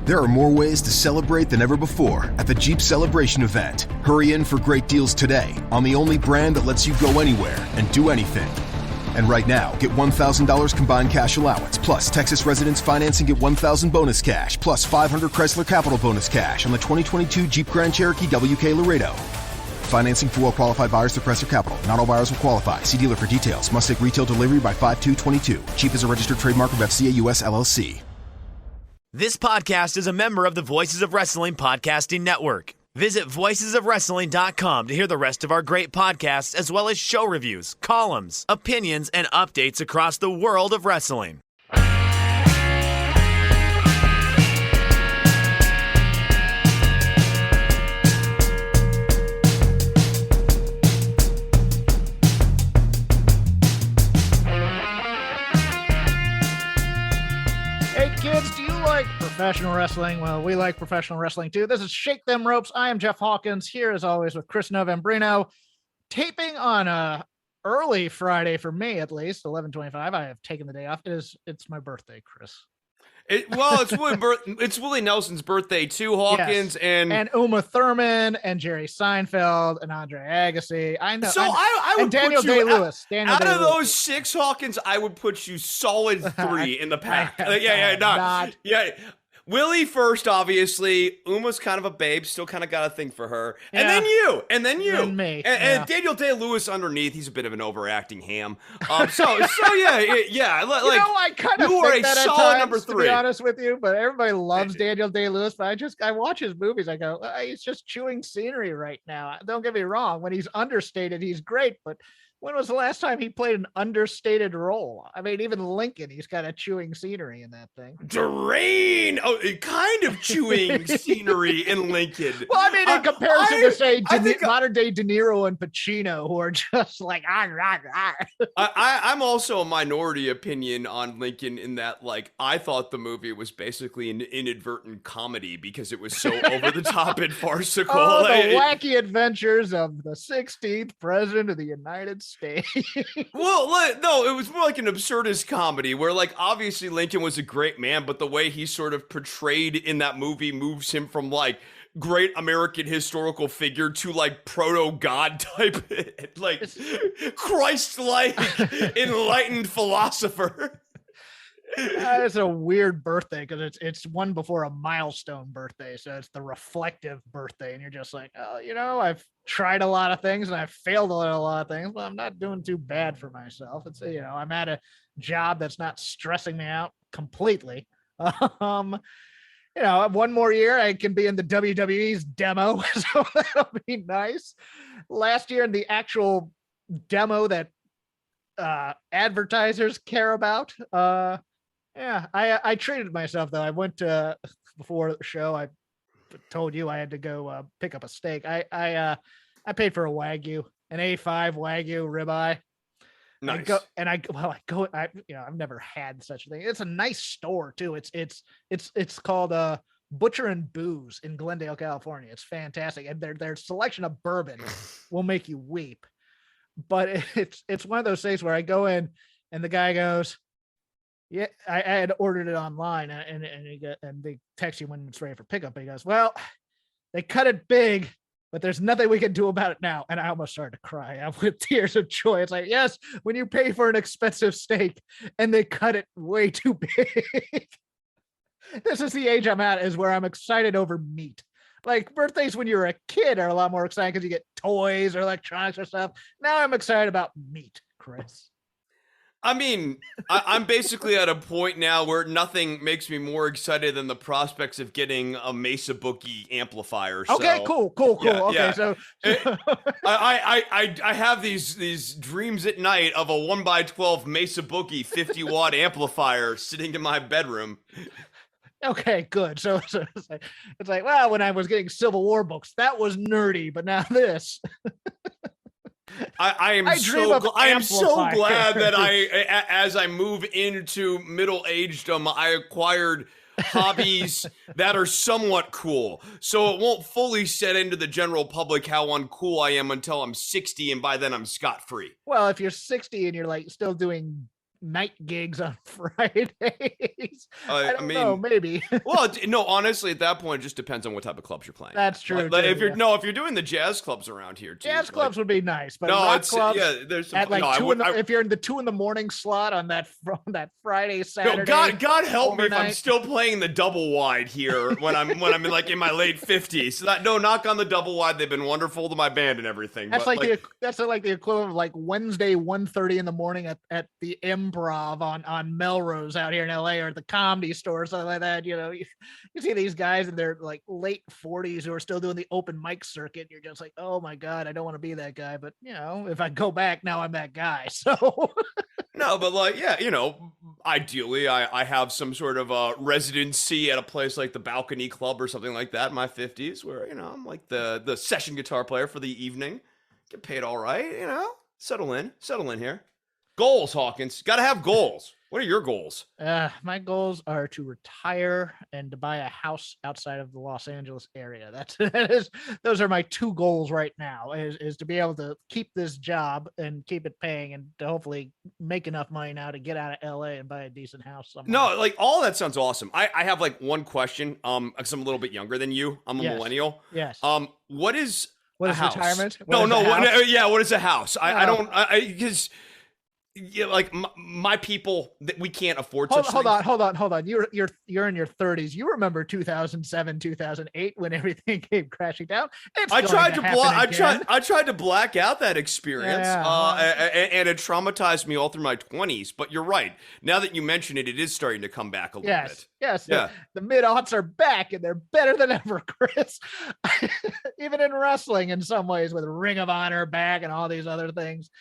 There are more ways to celebrate than ever before at the Jeep Celebration event. Hurry in for great deals today on the only brand that lets you go anywhere and do anything. And right now, get $1,000 combined cash allowance, plus Texas residents financing at $1,000 bonus cash, plus $500 Chrysler Capital bonus cash on the 2022 Jeep Grand Cherokee WK Laredo. Financing for well-qualified buyers through Chrysler Capital. Not all buyers will qualify. See dealer for details. Must take retail delivery by 5/2/22. Jeep is a registered trademark of FCA US LLC. This podcast is a member of the Voices of Wrestling Podcasting Network. Visit voicesofwrestling.com to hear the rest of our great podcasts, as well as show reviews, columns, opinions, and updates across the world of wrestling. Professional wrestling. Well, we like professional wrestling too. This is Shake Them Ropes. I am Jeff Hawkins, here as always with Chris Novembrino, taping on a early Friday for me, at least 11:25. I have taken the day off. It's my birthday, Chris. It's Willie Nelson's birthday too, Hawkins, yes. and Uma Thurman and Jerry Seinfeld and Andre Agassi. I know. So I would and Daniel put you Day-Lewis. Out of those six, Hawkins, I would put you solid 3 in the pack. Yeah. Willie first, obviously. Uma's kind of a babe, still kind of got a thing for her. Yeah. And then you. And me. And Daniel Day-Lewis underneath, he's a bit of an overacting ham. So yeah. Like, I kind of think that at times, number 3. To be honest with you, but everybody loves Daniel Day-Lewis, but I watch his movies, I go, he's just chewing scenery right now. Don't get me wrong, when he's understated, he's great, but when was the last time he played an understated role? I mean, even Lincoln, he's kind of chewing scenery in that thing. Drain! Oh, kind of chewing scenery in Lincoln. Well, I mean, in comparison to, say, modern-day De Niro and Pacino, who are just like, I'm also a minority opinion on Lincoln in that, like, I thought the movie was basically an inadvertent comedy because it was so over-the-top and farcical. Oh, the wacky adventures of the 16th President of the United States. Well, no, it was more like an absurdist comedy where, like, obviously Lincoln was a great man, but the way he's sort of portrayed in that movie moves him from, like, great American historical figure to, like, proto-god type, like, Christ-like enlightened philosopher. It's a weird birthday because it's one before a milestone birthday, so it's the reflective birthday, and you're just like, oh, I've tried a lot of things and I've failed at a lot of things, but I'm not doing too bad for myself. It's I'm at a job that's not stressing me out completely. One more year I can be in the WWE's demo, so that'll be nice. Last year in the actual demo that advertisers care about. I treated myself though. I went before the show. I told you I had to go pick up a steak. I paid for a Wagyu, an A5 Wagyu ribeye. Nice. I've never had such a thing. It's a nice store too. It's called Butcher and Booze in Glendale, California. It's fantastic, and their selection of bourbon will make you weep. But it's one of those things where I go in and the guy goes, yeah, I had ordered it online and they text you when it's ready for pickup. And he goes, well, they cut it big, but there's nothing we can do about it now. And I almost started to cry out with tears of joy. It's like, yes, when you pay for an expensive steak and they cut it way too big. This is the age I'm at, is where I'm excited over meat. Like, birthdays when you're a kid are a lot more exciting because you get toys or electronics or stuff. Now I'm excited about meat, Chris. I mean, I'm basically at a point now where nothing makes me more excited than the prospects of getting a Mesa Bookie amplifier. Okay, so, cool. Yeah, okay, yeah. So I have these dreams at night of a 1x12 Mesa Bookie 50-watt amplifier sitting in my bedroom. Okay, good. So it's like, well, when I was getting Civil War books, that was nerdy, but now this. I am so glad that as I move into middle-agedom, I acquired hobbies that are somewhat cool. So it won't fully set into the general public how uncool I am until I'm 60, and by then I'm scot-free. Well, if you're 60 and you're like still doing night gigs on Fridays. I don't mean, know, maybe. Well, no, honestly, at that point, it just depends on what type of clubs you're playing. That's true. Like, if you're doing the jazz clubs around here, too, jazz clubs would be nice, but no, rock it's clubs there's some, at like no, if you're in the 2 a.m. slot on that Friday, Saturday. No, God help me if I'm overnight. still playing the double wide here when I'm in like in my late 50s. So no, knock on the double wide. They've been wonderful to my band and everything. That's but that's like the equivalent of like Wednesday 1:30 in the morning at the Improv on Melrose out here in LA, or the Comedy Store or something like that. You see these guys in their like late 40s who are still doing the open mic circuit. And you're just like, oh my God, I don't want to be that guy. But if I go back now, I'm that guy. So no, but like, yeah, ideally I have some sort of a residency at a place like the Balcony Club or something like that in my 50s where, I'm like the session guitar player for the evening. Get paid all right, settle in here. Goals, Hawkins. Got to have goals. What are your goals? My goals are to retire and to buy a house outside of the Los Angeles area. Those are my 2 goals right now, is to be able to keep this job and keep it paying, and to hopefully make enough money now to get out of LA and buy a decent house somewhere. No, like all that sounds awesome. I have like one question. Because I'm a little bit younger than you. I'm a millennial. Yes. What is house? Retirement? What is a house? I don't, because like my people that we can't afford. Hold on. You're in your 30s. You remember 2007, 2008 when everything came crashing down. I tried to black out that experience, and it traumatized me all through my 20s. But you're right. Now that you mention it, it is starting to come back a little bit. Yes. Yeah. The mid-aughts are back, and they're better than ever, Chris. Even in wrestling, in some ways, with Ring of Honor back and all these other things.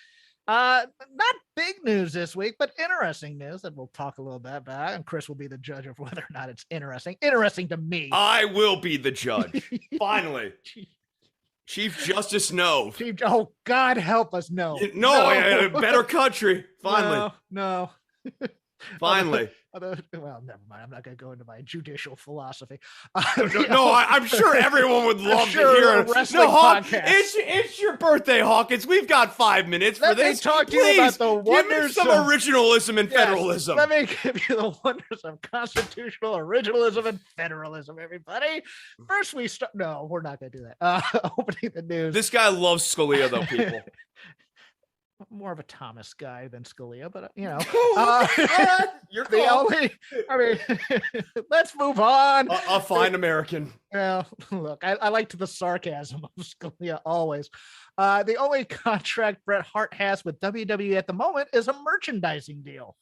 Not big news this week, but interesting news that we'll talk a little bit about, and Chris will be the judge of whether or not it's interesting. Interesting to me. I will be the judge. Finally. Chief Justice No. Oh, God help us, no. No. Better country. Finally. No. Finally. Well, never mind. I'm not going to go into my judicial philosophy. I'm sure everyone would love to hear it. Podcast. It's your birthday, Hawkins. We've got 5 minutes for this. Talk to you about the wonders. Give me some originalism and federalism. Let me give you the wonders of constitutional originalism and federalism, everybody. First, we start. No, we're not going to do that. Opening the news. This guy loves Scalia, though, people. More of a Thomas guy than Scalia, but you're the only. I mean, let's move on. A fine American. Well, look, I liked the sarcasm of Scalia always. The only contract Bret Hart has with WWE at the moment is a merchandising deal.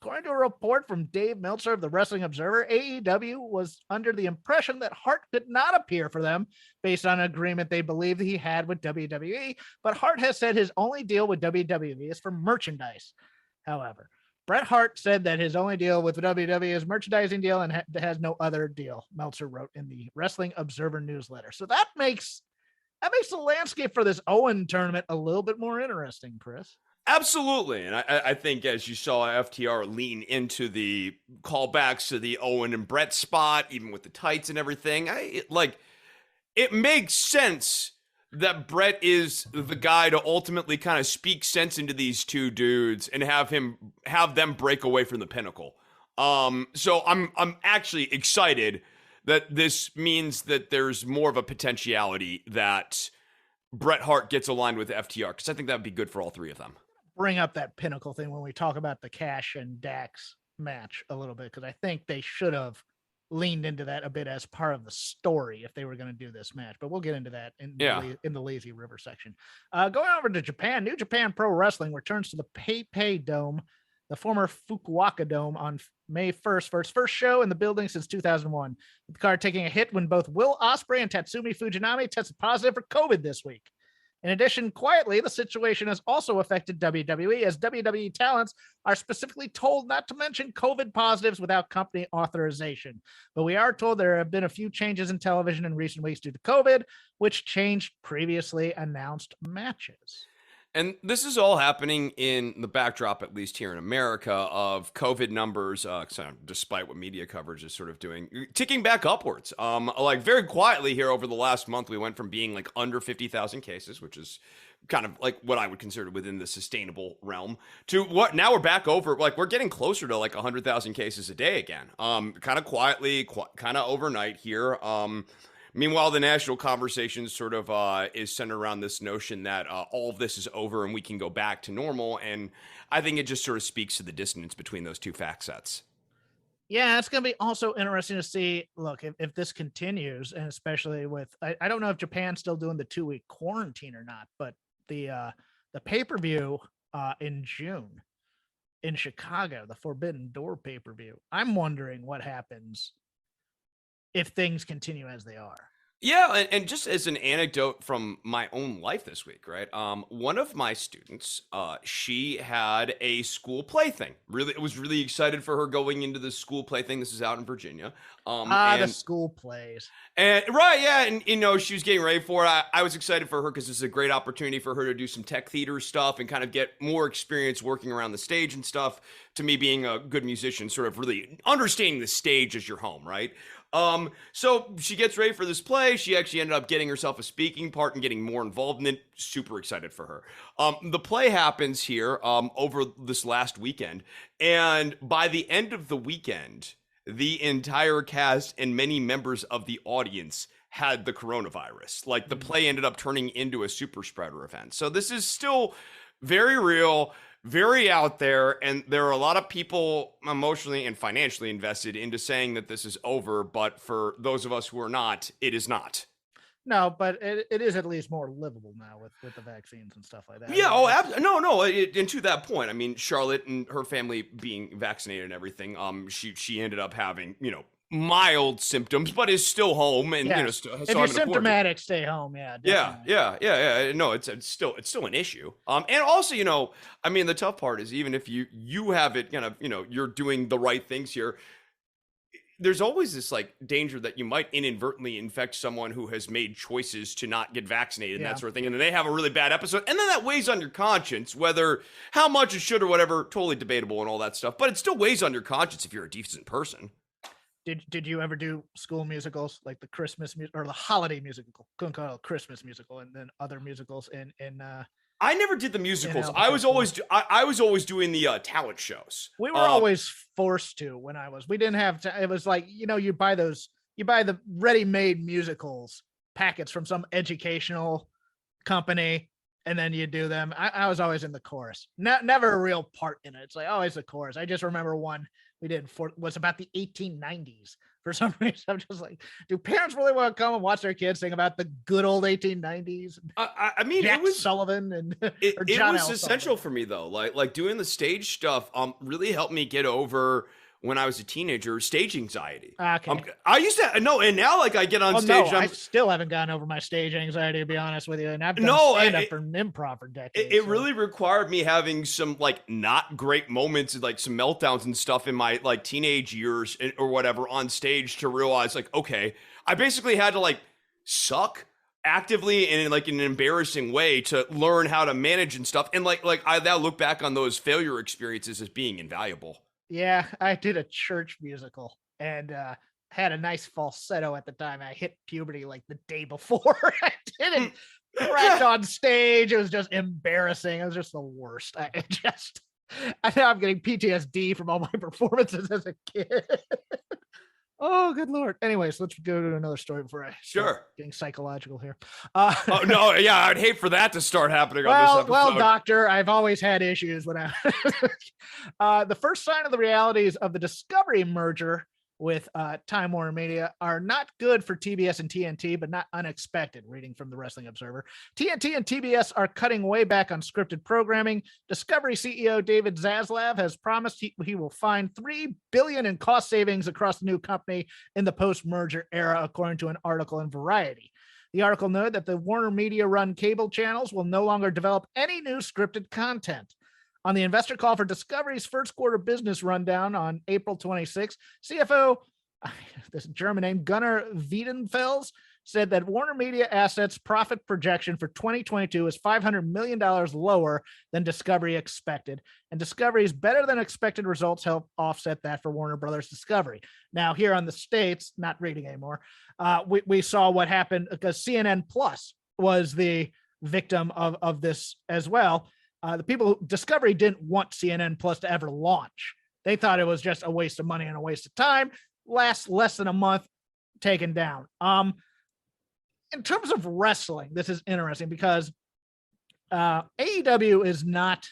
According to a report from Dave Meltzer of the Wrestling Observer, AEW was under the impression that Hart could not appear for them based on an agreement they believed he had with WWE, but Hart has said his only deal with WWE is for merchandise. However, Bret Hart said that his only deal with WWE is merchandising deal and has no other deal, Meltzer wrote in the Wrestling Observer newsletter. So that makes the landscape for this Owen tournament a little bit more interesting, Chris. Absolutely. And I think, as you saw FTR lean into the callbacks to the Owen and Bret spot, even with the tights and everything, it makes sense that Bret is the guy to ultimately kind of speak sense into these two dudes and have them break away from the Pinnacle. So I'm actually excited that this means that there's more of a potentiality that Bret Hart gets aligned with FTR, because I think that would be good for all three of them. Bring up that Pinnacle thing when we talk about the Cash and Dax match a little bit, because I think they should have leaned into that a bit as part of the story if they were going to do this match, but we'll get into that in the Lazy River section. Going over to Japan, New Japan Pro Wrestling returns to the PayPay Dome, the former Fukuoka Dome, on May 1st for its first show in the building since 2001, with the card taking a hit when both Will Ospreay and Tatsumi Fujinami tested positive for COVID this week. In addition, quietly, the situation has also affected WWE, as WWE talents are specifically told not to mention COVID positives without company authorization. But we are told there have been a few changes in television in recent weeks due to COVID, which changed previously announced matches. And this is all happening in the backdrop, at least here in America, of COVID numbers, despite what media coverage is sort of doing, ticking back upwards. Like very quietly here over the last month, we went from being like under 50,000 cases, which is kind of like what I would consider within the sustainable realm, to what now we're back over, like we're getting closer to like 100,000 cases a day again. Kind of quietly, kind of overnight here. Meanwhile, the national conversation sort of is centered around this notion that all of this is over and we can go back to normal. And I think it just sort of speaks to the dissonance between those two fact sets. Yeah, it's going to be also interesting to see, look, if this continues, and especially with, I don't know if Japan's still doing the 2-week quarantine or not, but the pay-per-view in June in Chicago, the Forbidden Door pay-per-view, I'm wondering what happens if things continue as they are. Yeah, and just as an anecdote from my own life this week, right? One of my students, she had a school play thing. Really, was really excited for her going into the school play thing. This is out in Virginia. The school plays. And right, yeah, and you know, she was getting ready for it. I was excited for her because this is a great opportunity for her to do some tech theater stuff and kind of get more experience working around the stage and stuff. To me, being a good musician, sort of really understanding the stage as your home, right? So she gets ready for this play. She actually ended up getting herself a speaking part and getting more involved in it. Super excited for her. The play happens here over this last weekend, and by the end of the weekend, the entire cast and many members of the audience had the coronavirus. Like the play ended up turning into a super spreader event. So this is still very real, very out there, and there are a lot of people emotionally and financially invested into saying that this is over, but for those of us who are not, it is not. No, but it is at least more livable now with the vaccines and stuff like that. Yeah, no. And to that point, I mean, Charlotte and her family being vaccinated and everything, she ended up having, you know, mild symptoms, but is still home, and you know, if you're symptomatic, stay home. Yeah, definitely. Yeah. No, it's still an issue. And also, you know, I mean, the tough part is even if you have it, kind of, you know, you're doing the right things here. There's always this like danger that you might inadvertently infect someone who has made choices to not get vaccinated and that sort of thing, and then they have a really bad episode, and then that weighs on your conscience. Whether how much it should or whatever, totally debatable and all that stuff, but it still weighs on your conscience if you're a decent person. Did you ever do school musicals, like the Christmas or the holiday musical? Couldn't call it a Christmas musical, and then other musicals in I never did the musicals. I was always doing the talent shows. We were always forced to when we didn't have to. It was like, you know, you buy the ready-made musicals packets from some educational company, and then you do them. I was always in the chorus. Never a real part in it. It's like always the chorus. I just remember one we did was about the 1890s. For some reason, I'm just like, do parents really want to come and watch their kids sing about the good old 1890s? I mean, Jack it was Sullivan and it was essential Sullivan. for me though. Like doing the stage stuff really helped me get over, when I was a teenager, stage anxiety. Okay. I used to and now like I get on stage. No, I still haven't gotten over my stage anxiety, to be honest with you. And I've done stand-up for improv for decades. It really required me having some like not great moments, like some meltdowns and stuff in my like teenage years or whatever on stage to realize like, okay, I basically had to like suck actively and in like an embarrassing way to learn how to manage and stuff. And like I now look back on those failure experiences as being invaluable. Yeah, I did a church musical and had a nice falsetto at the time. I hit puberty like the day before. I didn't crack on stage. It was just embarrassing. It was just the worst. I know I'm getting PTSD from all my performances as a kid. Oh, good Lord. Anyways, let's go to another story before I start getting psychological here. Oh, no, yeah, I'd hate for that to start happening on this episode. Well, doctor, I've always had issues when the first sign of the realities of the Discovery merger with Time Warner Media are not good for TBS and TNT, but not unexpected, reading from the Wrestling Observer. TNT and TBS are cutting way back on scripted programming. Discovery CEO David Zaslav has promised he will find $3 billion in cost savings across the new company in the post-merger era, according to an article in Variety. The article noted that the Warner Media-run cable channels will no longer develop any new scripted content. On the investor call for Discovery's first quarter business rundown on April 26, CFO, this German name, Gunnar Wiedenfels, said that Warner Media Assets profit projection for 2022 is $500 million lower than Discovery expected. And Discovery's better than expected results help offset that for Warner Brothers Discovery. Now, here on the States, not reading anymore, we saw what happened because CNN Plus was the victim of this as well. The people, Discovery didn't want CNN Plus to ever launch. They thought it was just a waste of money and a waste of time. Lasts less than a month, taken down. In terms of wrestling, this is interesting because AEW is not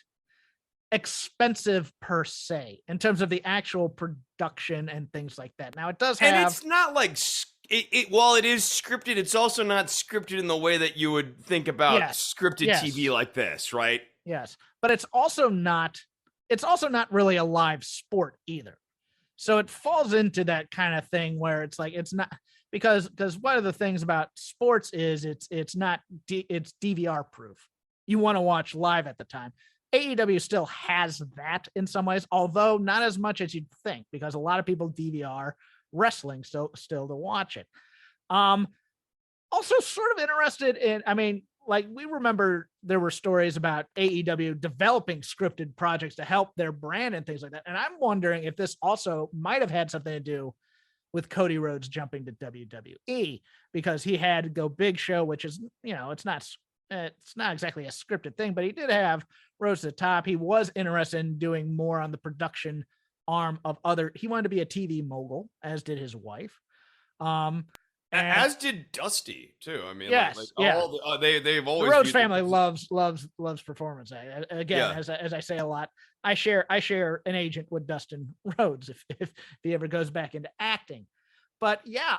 expensive per se in terms of the actual production and things like that. Now it does have, and it's not like while it is scripted, it's also not scripted in the way that you would think about scripted TV like this, right? Yes, but it's also not really a live sport either. So it falls into that kind of thing where it's like, it's not, because one of the things about sports is it's DVR proof. You want to watch live at the time. AEW still has that in some ways, although not as much as you'd think, because a lot of people DVR wrestling still to watch it. Also sort of interested in, I mean, like we remember there were stories about AEW developing scripted projects to help their brand and things like that. And I'm wondering if this also might have had something to do with Cody Rhodes jumping to WWE, because he had to go Big Show, which is, you know, it's not exactly a scripted thing, but he did have Rhodes to the top. He was interested in doing more on the production arm of he wanted to be a TV mogul, as did his wife. As did Dusty too. I mean, yes, they've always, the Rhodes family loves performance. Again, as I say a lot, I share an agent with Dustin Rhodes if he ever goes back into acting. But yeah,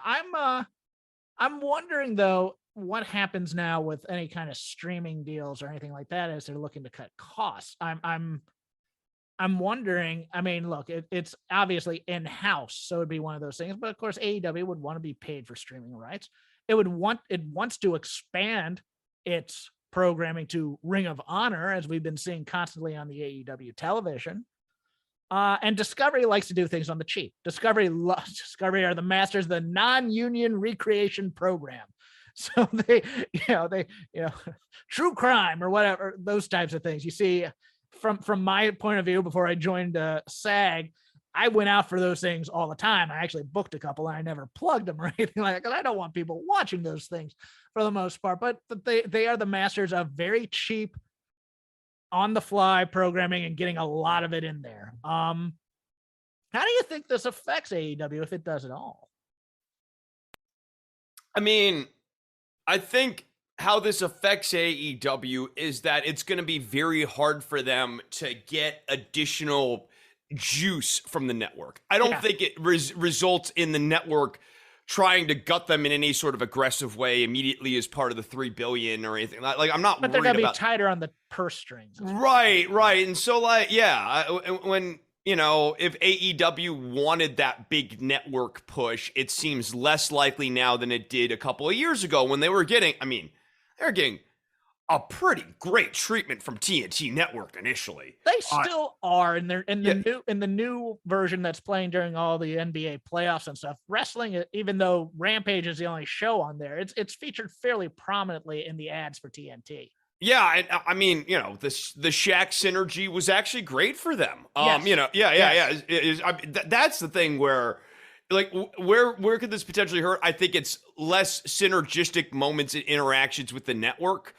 I'm wondering though what happens now with any kind of streaming deals or anything like that as they're looking to cut costs. I'm wondering, I mean, look, it's obviously in-house, so it'd be one of those things, but of course AEW would want to be paid for streaming rights. It wants to expand its programming to Ring of Honor, as we've been seeing constantly on the AEW television. And Discovery likes to do things on the cheap. Discovery are the masters of the non-union recreation program. So they true crime or whatever, those types of things. You see, from my point of view, before I joined SAG, I went out for those things all the time. I actually booked a couple and I never plugged them or anything like that, because I don't want people watching those things for the most part. But they are the masters of very cheap, on the fly programming and getting a lot of it in there. How do you think this affects AEW, if it does at all? I mean, I think how this affects AEW is that it's going to be very hard for them to get additional juice from the network. I don't think it results in the network trying to gut them in any sort of aggressive way immediately as part of the $3 billion or anything. Like, I'm not. But they're going to be tighter on the purse strings. Right. And so, like, when if AEW wanted that big network push, it seems less likely now than it did a couple of years ago when they were getting. I mean, they're getting a pretty great treatment from TNT Network initially. They still are, and they're in the new version that's playing during all the NBA playoffs and stuff. Wrestling, even though Rampage is the only show on there, it's featured fairly prominently in the ads for TNT. Yeah, and I mean, the Shaq synergy was actually great for them. That's the thing where, like, where could this potentially hurt? I think it's less synergistic moments and interactions with the network,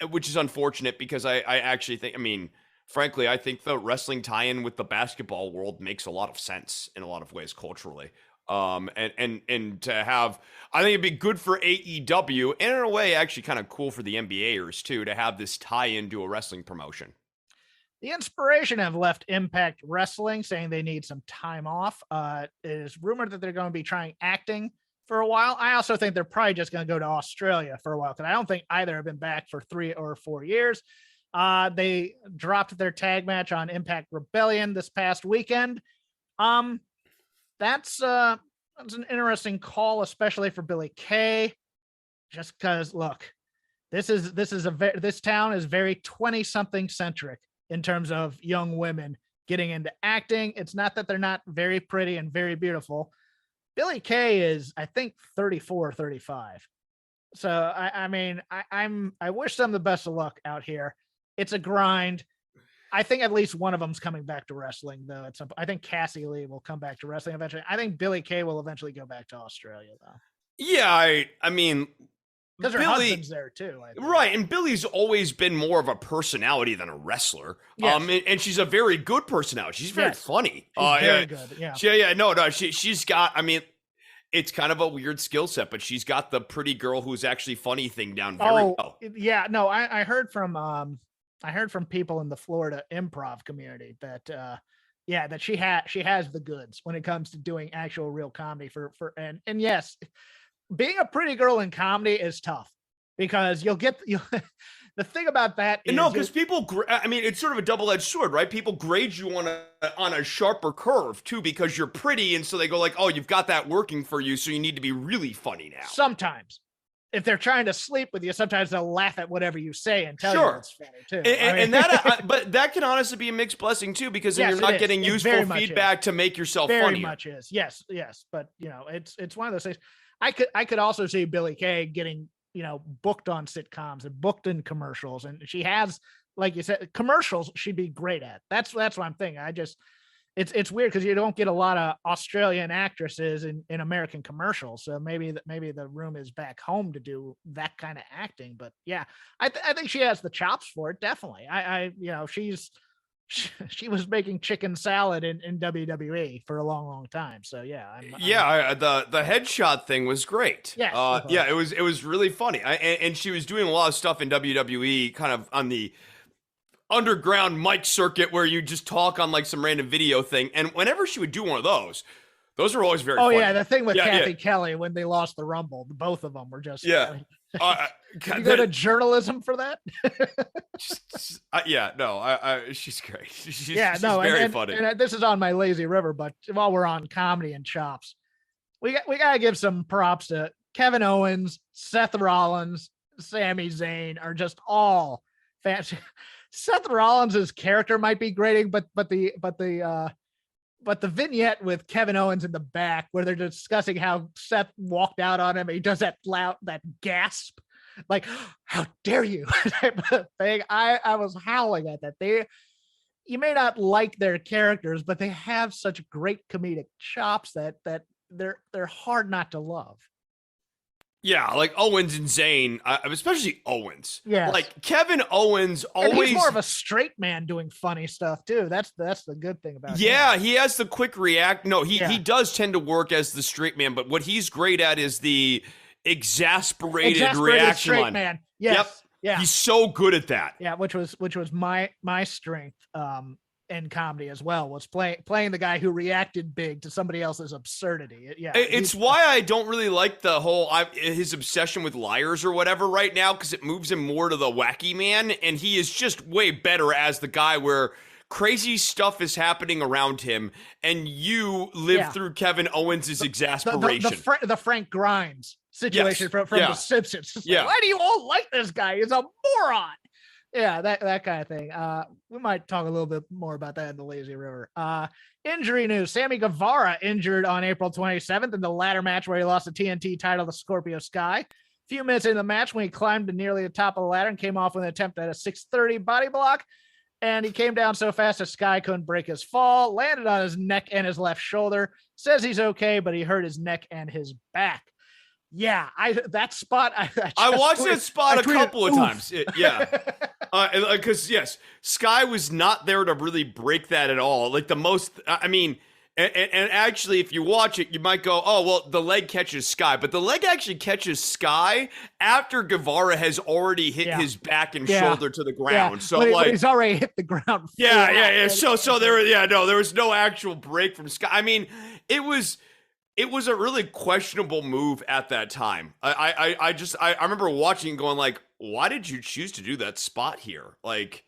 which is unfortunate because I actually think, I mean, frankly, I think the wrestling tie-in with the basketball world makes a lot of sense in a lot of ways culturally. And to have, I think it'd be good for AEW and in a way actually kind of cool for the NBAers too, to have this tie into a wrestling promotion. The Inspiration have left Impact Wrestling, saying they need some time off. It is rumored that they're going to be trying acting for a while. I also think they're probably just going to go to Australia for a while, because I don't think either have been back for 3 or 4 years. They dropped their tag match on Impact Rebellion this past weekend. That's an interesting call, especially for Billy Kay, just because, look, this town is very 20-something centric in terms of young women getting into acting. It's not that they're not very pretty and very beautiful. Billy Kay is, I think, 34 or 35. So I mean, I wish them the best of luck out here. It's a grind. I think at least one of them's coming back to wrestling, though. I think Cassie Lee will come back to wrestling eventually. I think Billy Kay will eventually go back to Australia, though. Yeah, I mean, because her husband's there too, right? And Billy's always been more of a personality than a wrestler. Yes. And she's a very good personality. She's very funny. She's very good. Yeah. No. She's got. I mean, it's kind of a weird skill set, but she's got the pretty girl who's actually funny thing down very well. Yeah. No, I heard from people in the Florida improv community that that she has the goods when it comes to doing actual real comedy and yes, being a pretty girl in comedy is tough because you'll the thing about that is because people, I mean, it's sort of a double-edged sword, right? People grade you on a sharper curve too because you're pretty, and so they go like, "Oh, you've got that working for you, so you need to be really funny now." Sometimes, if they're trying to sleep with you, sometimes they'll laugh at whatever you say and tell you it's funny too. But that can honestly be a mixed blessing too, because then you're not getting useful feedback to make yourself funnier. Very much is. Yes. But it's one of those things. I could also see Billy Kay getting, booked on sitcoms and booked in commercials. And she has, like you said, commercials she'd be great at. That's what I'm thinking. It's weird because you don't get a lot of Australian actresses in American commercials. So maybe the room is back home to do that kind of acting. But yeah, I think she has the chops for it. Definitely. She was making chicken salad in WWE for a long time. So yeah. The headshot thing was great. Yes, it was really funny. And she was doing a lot of stuff in WWE kind of on the underground mic circuit where you just talk on like some random video thing. And whenever she would do one of those are always very funny. Oh yeah, the thing with Kathy Kelly when they lost the Rumble, both of them were just you go to journalism for that? She's great. She's very funny. And this is on my lazy river, but while we're on comedy and chops, we gotta give some props to Kevin Owens, Seth Rollins, Sami Zayn are just all fancy. Seth Rollins' character might be grating, but the vignette with Kevin Owens in the back where they're discussing how Seth walked out on him, and he does that gasp, like, how dare you type of thing. I was howling at that. You may not like their characters, but they have such great comedic chops that they're hard not to love. Yeah, like Owens and Zayn, especially Owens. Yeah, like Kevin Owens always. And he's more of a straight man doing funny stuff too. That's the good thing about him. Yeah, he has the quick react. No, he does tend to work as the straight man, but what he's great at is the exasperated reaction straight line. Man. Yes. Yep. Yeah, he's so good at that. Yeah, which was my strength. In comedy as well was playing the guy who reacted big to somebody else's absurdity. It's why I don't really like the whole his obsession with liars or whatever right now, because it moves him more to the wacky man, and he is just way better as the guy where crazy stuff is happening around him and you live through Kevin Owens's exasperation. The Frank Grimes situation from The Simpsons. Like, why do you all like this guy? He's a moron. Yeah, that kind of thing. We might talk a little bit more about that in the Lazy River. Injury news. Sammy Guevara injured on April 27th in the ladder match where he lost the TNT title to Scorpio Sky. A few minutes into the match when he climbed to nearly the top of the ladder and came off with an attempt at a 630 body block. And he came down so fast that Sky couldn't break his fall, landed on his neck and his left shoulder. Says he's okay, but he hurt his neck and his back. Yeah, that spot. I watched that spot a couple of times. Because Sky was not there to really break that at all. Like the most, I mean, and actually, if you watch it, you might go, "Oh, well, the leg catches Sky," but the leg actually catches Sky after Guevara has already hit his back and shoulder to the ground. So but he's already hit the ground. Yeah. So there was no actual break from Sky. I mean, it was a really questionable move at that time. I remember watching and going like, why did you choose to do that spot here? Like,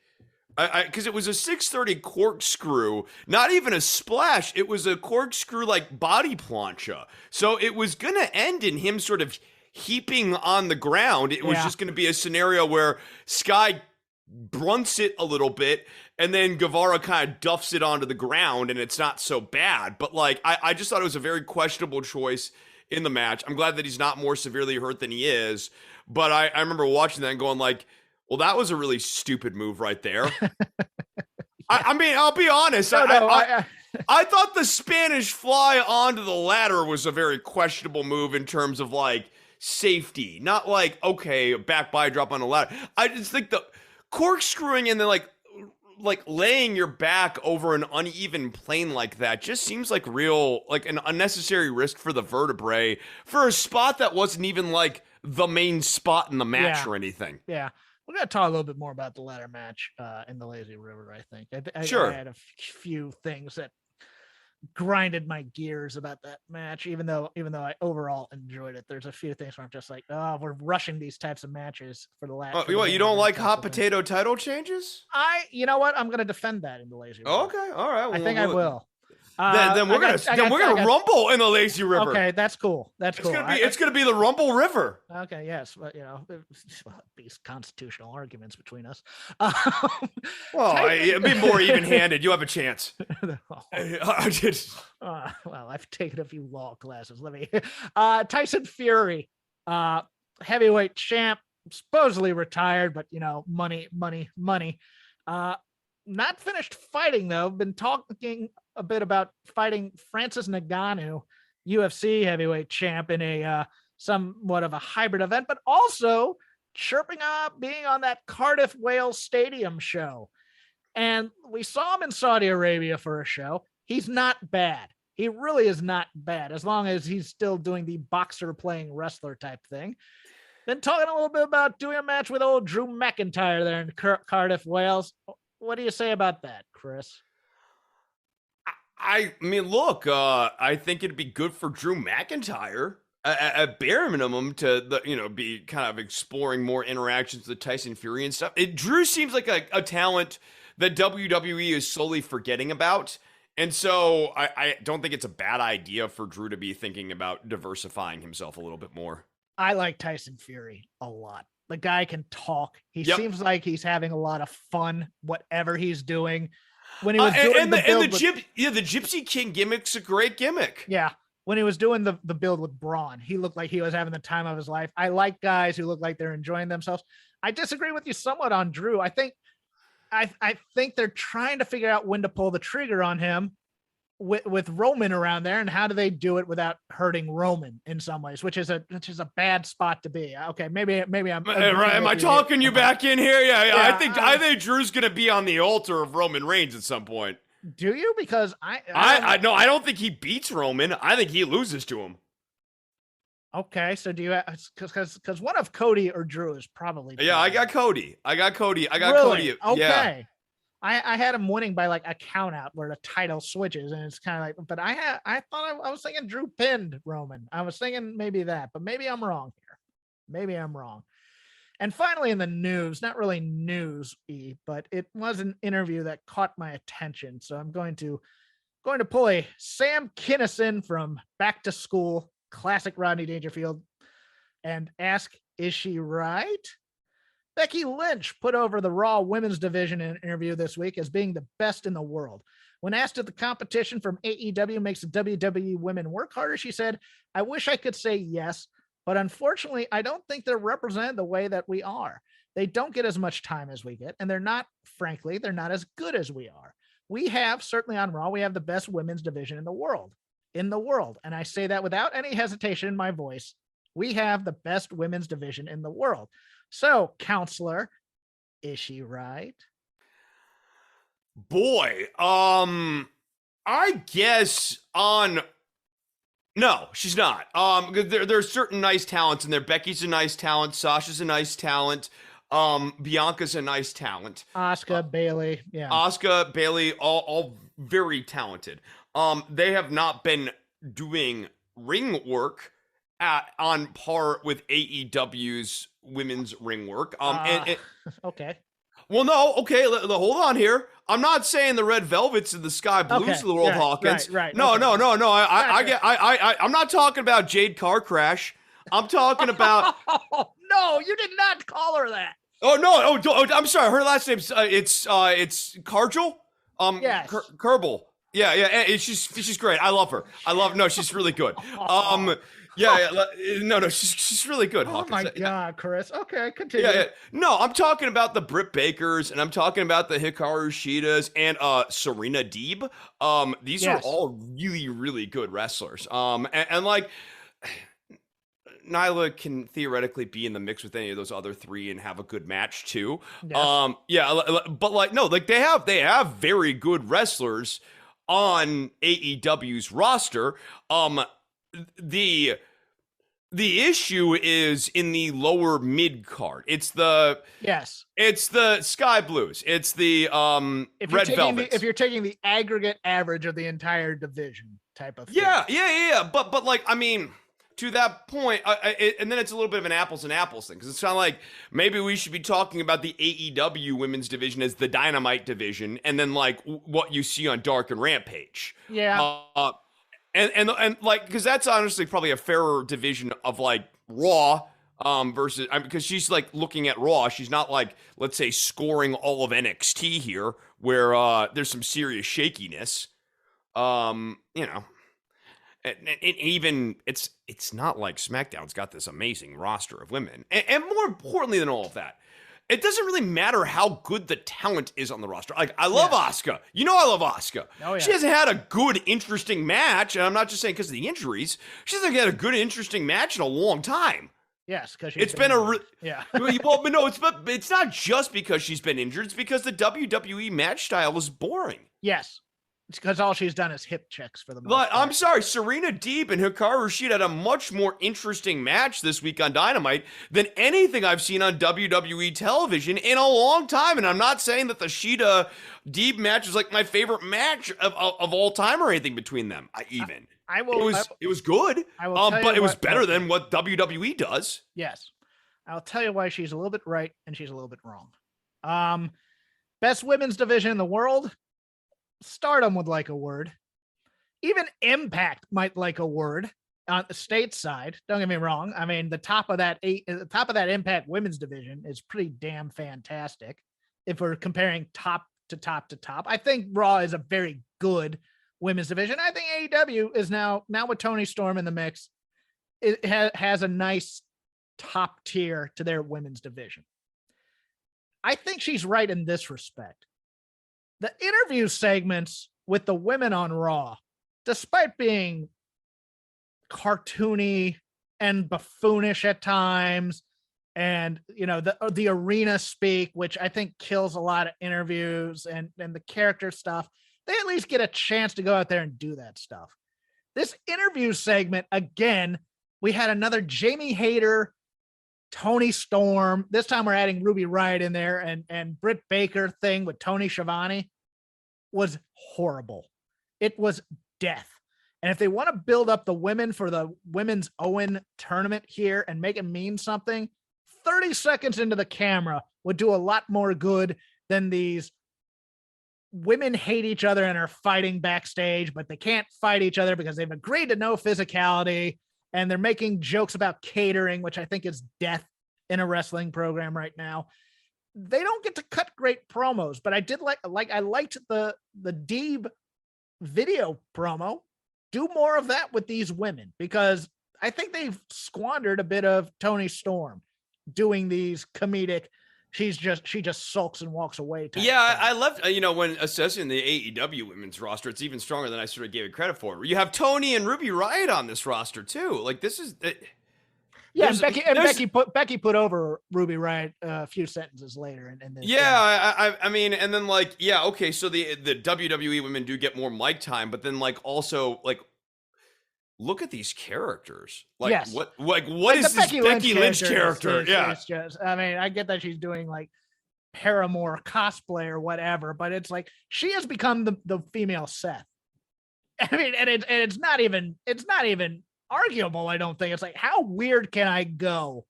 because it was a 630 corkscrew, not even a splash. It was a corkscrew like body plancha. So it was going to end in him sort of heaping on the ground. It was just going to be a scenario where Sky blunts it a little bit, and then Guevara kind of duffs it onto the ground, and it's not so bad. But like, I just thought it was a very questionable choice in the match. I'm glad that he's not more severely hurt than he is. But I remember watching that and going like, well, that was a really stupid move right there. I mean, I'll be honest. I thought the Spanish fly onto the ladder was a very questionable move in terms of like safety. Not like, okay, back by drop on the ladder. I just think the corkscrewing and then like laying your back over an uneven plane like that just seems like an unnecessary risk for the vertebrae for a spot that wasn't even like the main spot in the match or anything. Yeah. We're going to talk a little bit more about the ladder match in the Lazy River, I think. Sure. I had a few things that grinded my gears about that match, even though I overall enjoyed it. There's a few things where I'm just like, oh, we're rushing these types of matches for the last. You don't like hot potato title changes? You know what? I'm going to defend that in the Lazy River. Okay, all right. Well, I think I will. Then we're gonna rumble in the Lazy River. Okay, that's cool. It's gonna be the Rumble River. Okay, yes, but these constitutional arguments between us. It'd be more even-handed. You have a chance. Well, I've taken a few law classes. Let me. Tyson Fury, heavyweight champ, supposedly retired, but money. Not finished fighting though. Been talking a bit about fighting Francis Ngannou, UFC heavyweight champ, in a somewhat of a hybrid event, but also chirping up being on that Cardiff Wales Stadium show. And we saw him in Saudi Arabia for a show. He's not bad. He really is not bad, as long as he's still doing the boxer playing wrestler type thing. Then talking a little bit about doing a match with old Drew McIntyre there in Cardiff, Wales. What do you say about that, Chris? I mean, look, I think it'd be good for Drew McIntyre at bare minimum to be kind of exploring more interactions with Tyson Fury and stuff. Drew seems like a talent that WWE is slowly forgetting about. And so I don't think it's a bad idea for Drew to be thinking about diversifying himself a little bit more. I like Tyson Fury a lot. The guy can talk. He seems like he's having a lot of fun, whatever he's doing. When he was doing the Gypsy King gimmick's a great gimmick. Yeah. When he was doing the build with Braun, he looked like he was having the time of his life. I like guys who look like they're enjoying themselves. I disagree with you somewhat on Drew. I think they're trying to figure out when to pull the trigger on him with Roman around there, and how do they do it without hurting Roman in some ways, which is a bad spot to be. Okay, maybe I'm right. Am I talking you back in here? Yeah. I think Drew's gonna be on the altar of Roman Reigns at some point. Do you? Because I don't think he beats Roman. I think he loses to him. Okay, so do you? Because one of Cody or Drew is probably. Yeah, I got Cody. Really? Cody. Okay. Yeah. I had him winning by like a count out where the title switches, and it's kind of like, but I thought I was thinking Drew pinned Roman. I was thinking maybe that, but maybe I'm wrong here. Maybe I'm wrong. And finally, in the news, not really news-y, but it was an interview that caught my attention. So I'm going to pull a Sam Kinison from Back to School, classic Rodney Dangerfield, and ask, is she right? Becky Lynch put over the Raw women's division in an interview this week as being the best in the world. When asked if the competition from AEW makes the WWE women work harder, she said, I wish I could say yes, but unfortunately, I don't think they're represented the way that we are. They don't get as much time as we get, and they're not as good as we are. We have, certainly on Raw, we have the best women's division in the world. And I say that without any hesitation in my voice. We have the best women's division in the world. So, counselor, is she right? Boy, I guess no, she's not. There's certain nice talents in there. Becky's a nice talent. Sasha's a nice talent. Bianca's a nice talent. Asuka, Bailey, all very talented. They have not been doing ring work on par with AEW's women's ring work. Okay. Well, no, okay, hold on here. I'm not saying the Red Velvets and the Sky Blues of the world, Hawkins. Right. No. I'm not talking about Jade Car Crash. I'm talking about. No, you did not call her that. Oh no! I'm sorry. Her last name's it's Cargill. Yes. Kerbal. Yeah. She's great. I love her. No, she's really good. No, she's really good. Oh Hawkins. my God, Chris. Okay, continue. Yeah. No, I'm talking about the Britt Bakers, and I'm talking about the Hikaru Shidas and Serena Deeb. These are all really, really good wrestlers. And like. Nyla can theoretically be in the mix with any of those other three and have a good match too. Yes. But like no, like they have very good wrestlers on AEW's roster. The issue is in the lower mid card. It's the Sky Blues. It's the Red Velvets. If you're taking the aggregate average of the entire division type of thing. Yeah. But like I mean. To that point, and then it's a little bit of an apples and apples thing, because it's kind of like maybe we should be talking about the AEW women's division as the Dynamite division, and then like what you see on Dark and Rampage. Yeah. And like, because that's honestly probably a fairer division of like Raw versus, because she's like looking at Raw. She's not like, let's say, scoring all of NXT here, where there's some serious shakiness. And even it's not like SmackDown's got this amazing roster of women. And more importantly than all of that, it doesn't really matter how good the talent is on the roster. Like, I love Asuka. You know I love Asuka. Oh, yeah. She hasn't had a good, interesting match, and I'm not just saying because of the injuries. She hasn't had a good, interesting match in a long time. Yes, because it's been well, but no, it's not just because she's been injured. It's because the WWE match style is boring. Yes. It's because all she's done is hip checks for the most part. I'm sorry, Serena Deeb and Hikaru Shida had a much more interesting match this week on Dynamite than anything I've seen on WWE television in a long time. And I'm not saying that the Shida Deeb match is like my favorite match of all time or anything between them. It was good, but it was better than what WWE does. Yes. I'll tell you why she's a little bit right and she's a little bit wrong. Best women's division in the world. Stardom would like a word. Even Impact might like a word on the stateside. Don't get me wrong. I mean, the top of that Impact women's division is pretty damn fantastic. If we're comparing top to top to top, I think Raw is a very good women's division. I think AEW is now with Toni Storm in the mix. It has a nice top tier to their women's division. I think she's right in this respect. The interview segments with the women on Raw, despite being cartoony and buffoonish at times, and the arena speak, which I think kills a lot of interviews, and the character stuff, they at least get a chance to go out there and do that stuff. This interview segment, again, we had another Jamie Hayter, Toni Storm. This time we're adding Ruby Riott in there, and Britt Baker thing with Tony Schiavone was horrible. It was death. And if they want to build up the women for the women's Owen tournament here and make it mean something, 30 seconds into the camera would do a lot more good than these women hate each other and are fighting backstage, but they can't fight each other because they've agreed to no physicality. And they're making jokes about catering, which I think is death in a wrestling program right now. They don't get to cut great promos, but I did I liked the Deeb video promo. Do more of that with these women, because I think they've squandered a bit of Toni Storm doing these comedic, she just sulks and walks away. Yeah, I left, when assessing the AEW women's roster, it's even stronger than I sort of gave it credit for. You have Toni and Ruby Riott on this roster too. Like, this is yeah, and Becky put over Ruby Riott a few sentences later. And I mean, and then okay, so the WWE women do get more mic time, but then also look at these characters. What is this Becky Lynch character? It's just, I mean, I get that she's doing Paramore cosplay or whatever, but it's she has become the female Seth. I mean, and it's not even arguable. I don't think. It's how weird can I go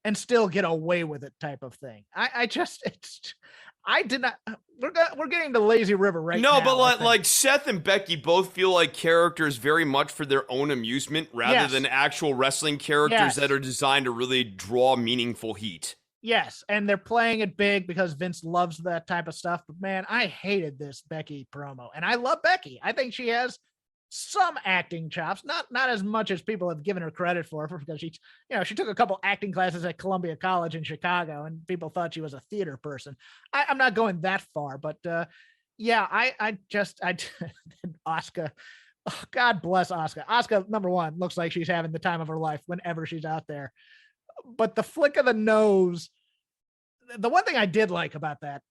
and still get away with it type of thing. I did not. We're getting to lazy river right now. No, but Seth and Becky both feel like characters very much for their own amusement rather than actual wrestling characters that are designed to really draw meaningful heat. Yes, and they're playing it big because Vince loves that type of stuff. But man, I hated this Becky promo, and I love Becky. I think she has some acting chops, not as much as people have given her credit for because she took a couple acting classes at Columbia College in Chicago, and people thought she was a theater person. I'm not going that far, but I Asuka. Oh, God bless Asuka. Asuka, number one, looks like she's having the time of her life whenever she's out there. But the flick of the nose, the one thing I did like about that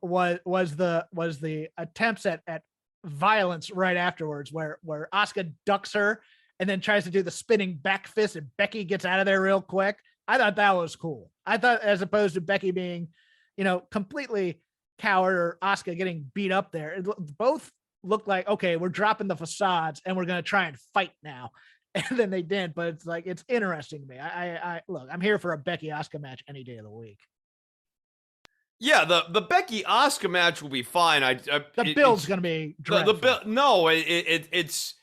was the attempts at violence right afterwards, where Asuka ducks her and then tries to do the spinning back fist, and Becky gets out of there real quick. I thought that was cool. I thought, as opposed to Becky being, completely coward or Asuka getting beat up there, both looked like, okay, we're dropping the facades and we're going to try and fight now. And then they didn't, but it's like, it's interesting to me. I look, I'm here for a Becky Asuka match any day of the week. Yeah, the Becky Asuka match will be fine. The build's going to be dreadful. It's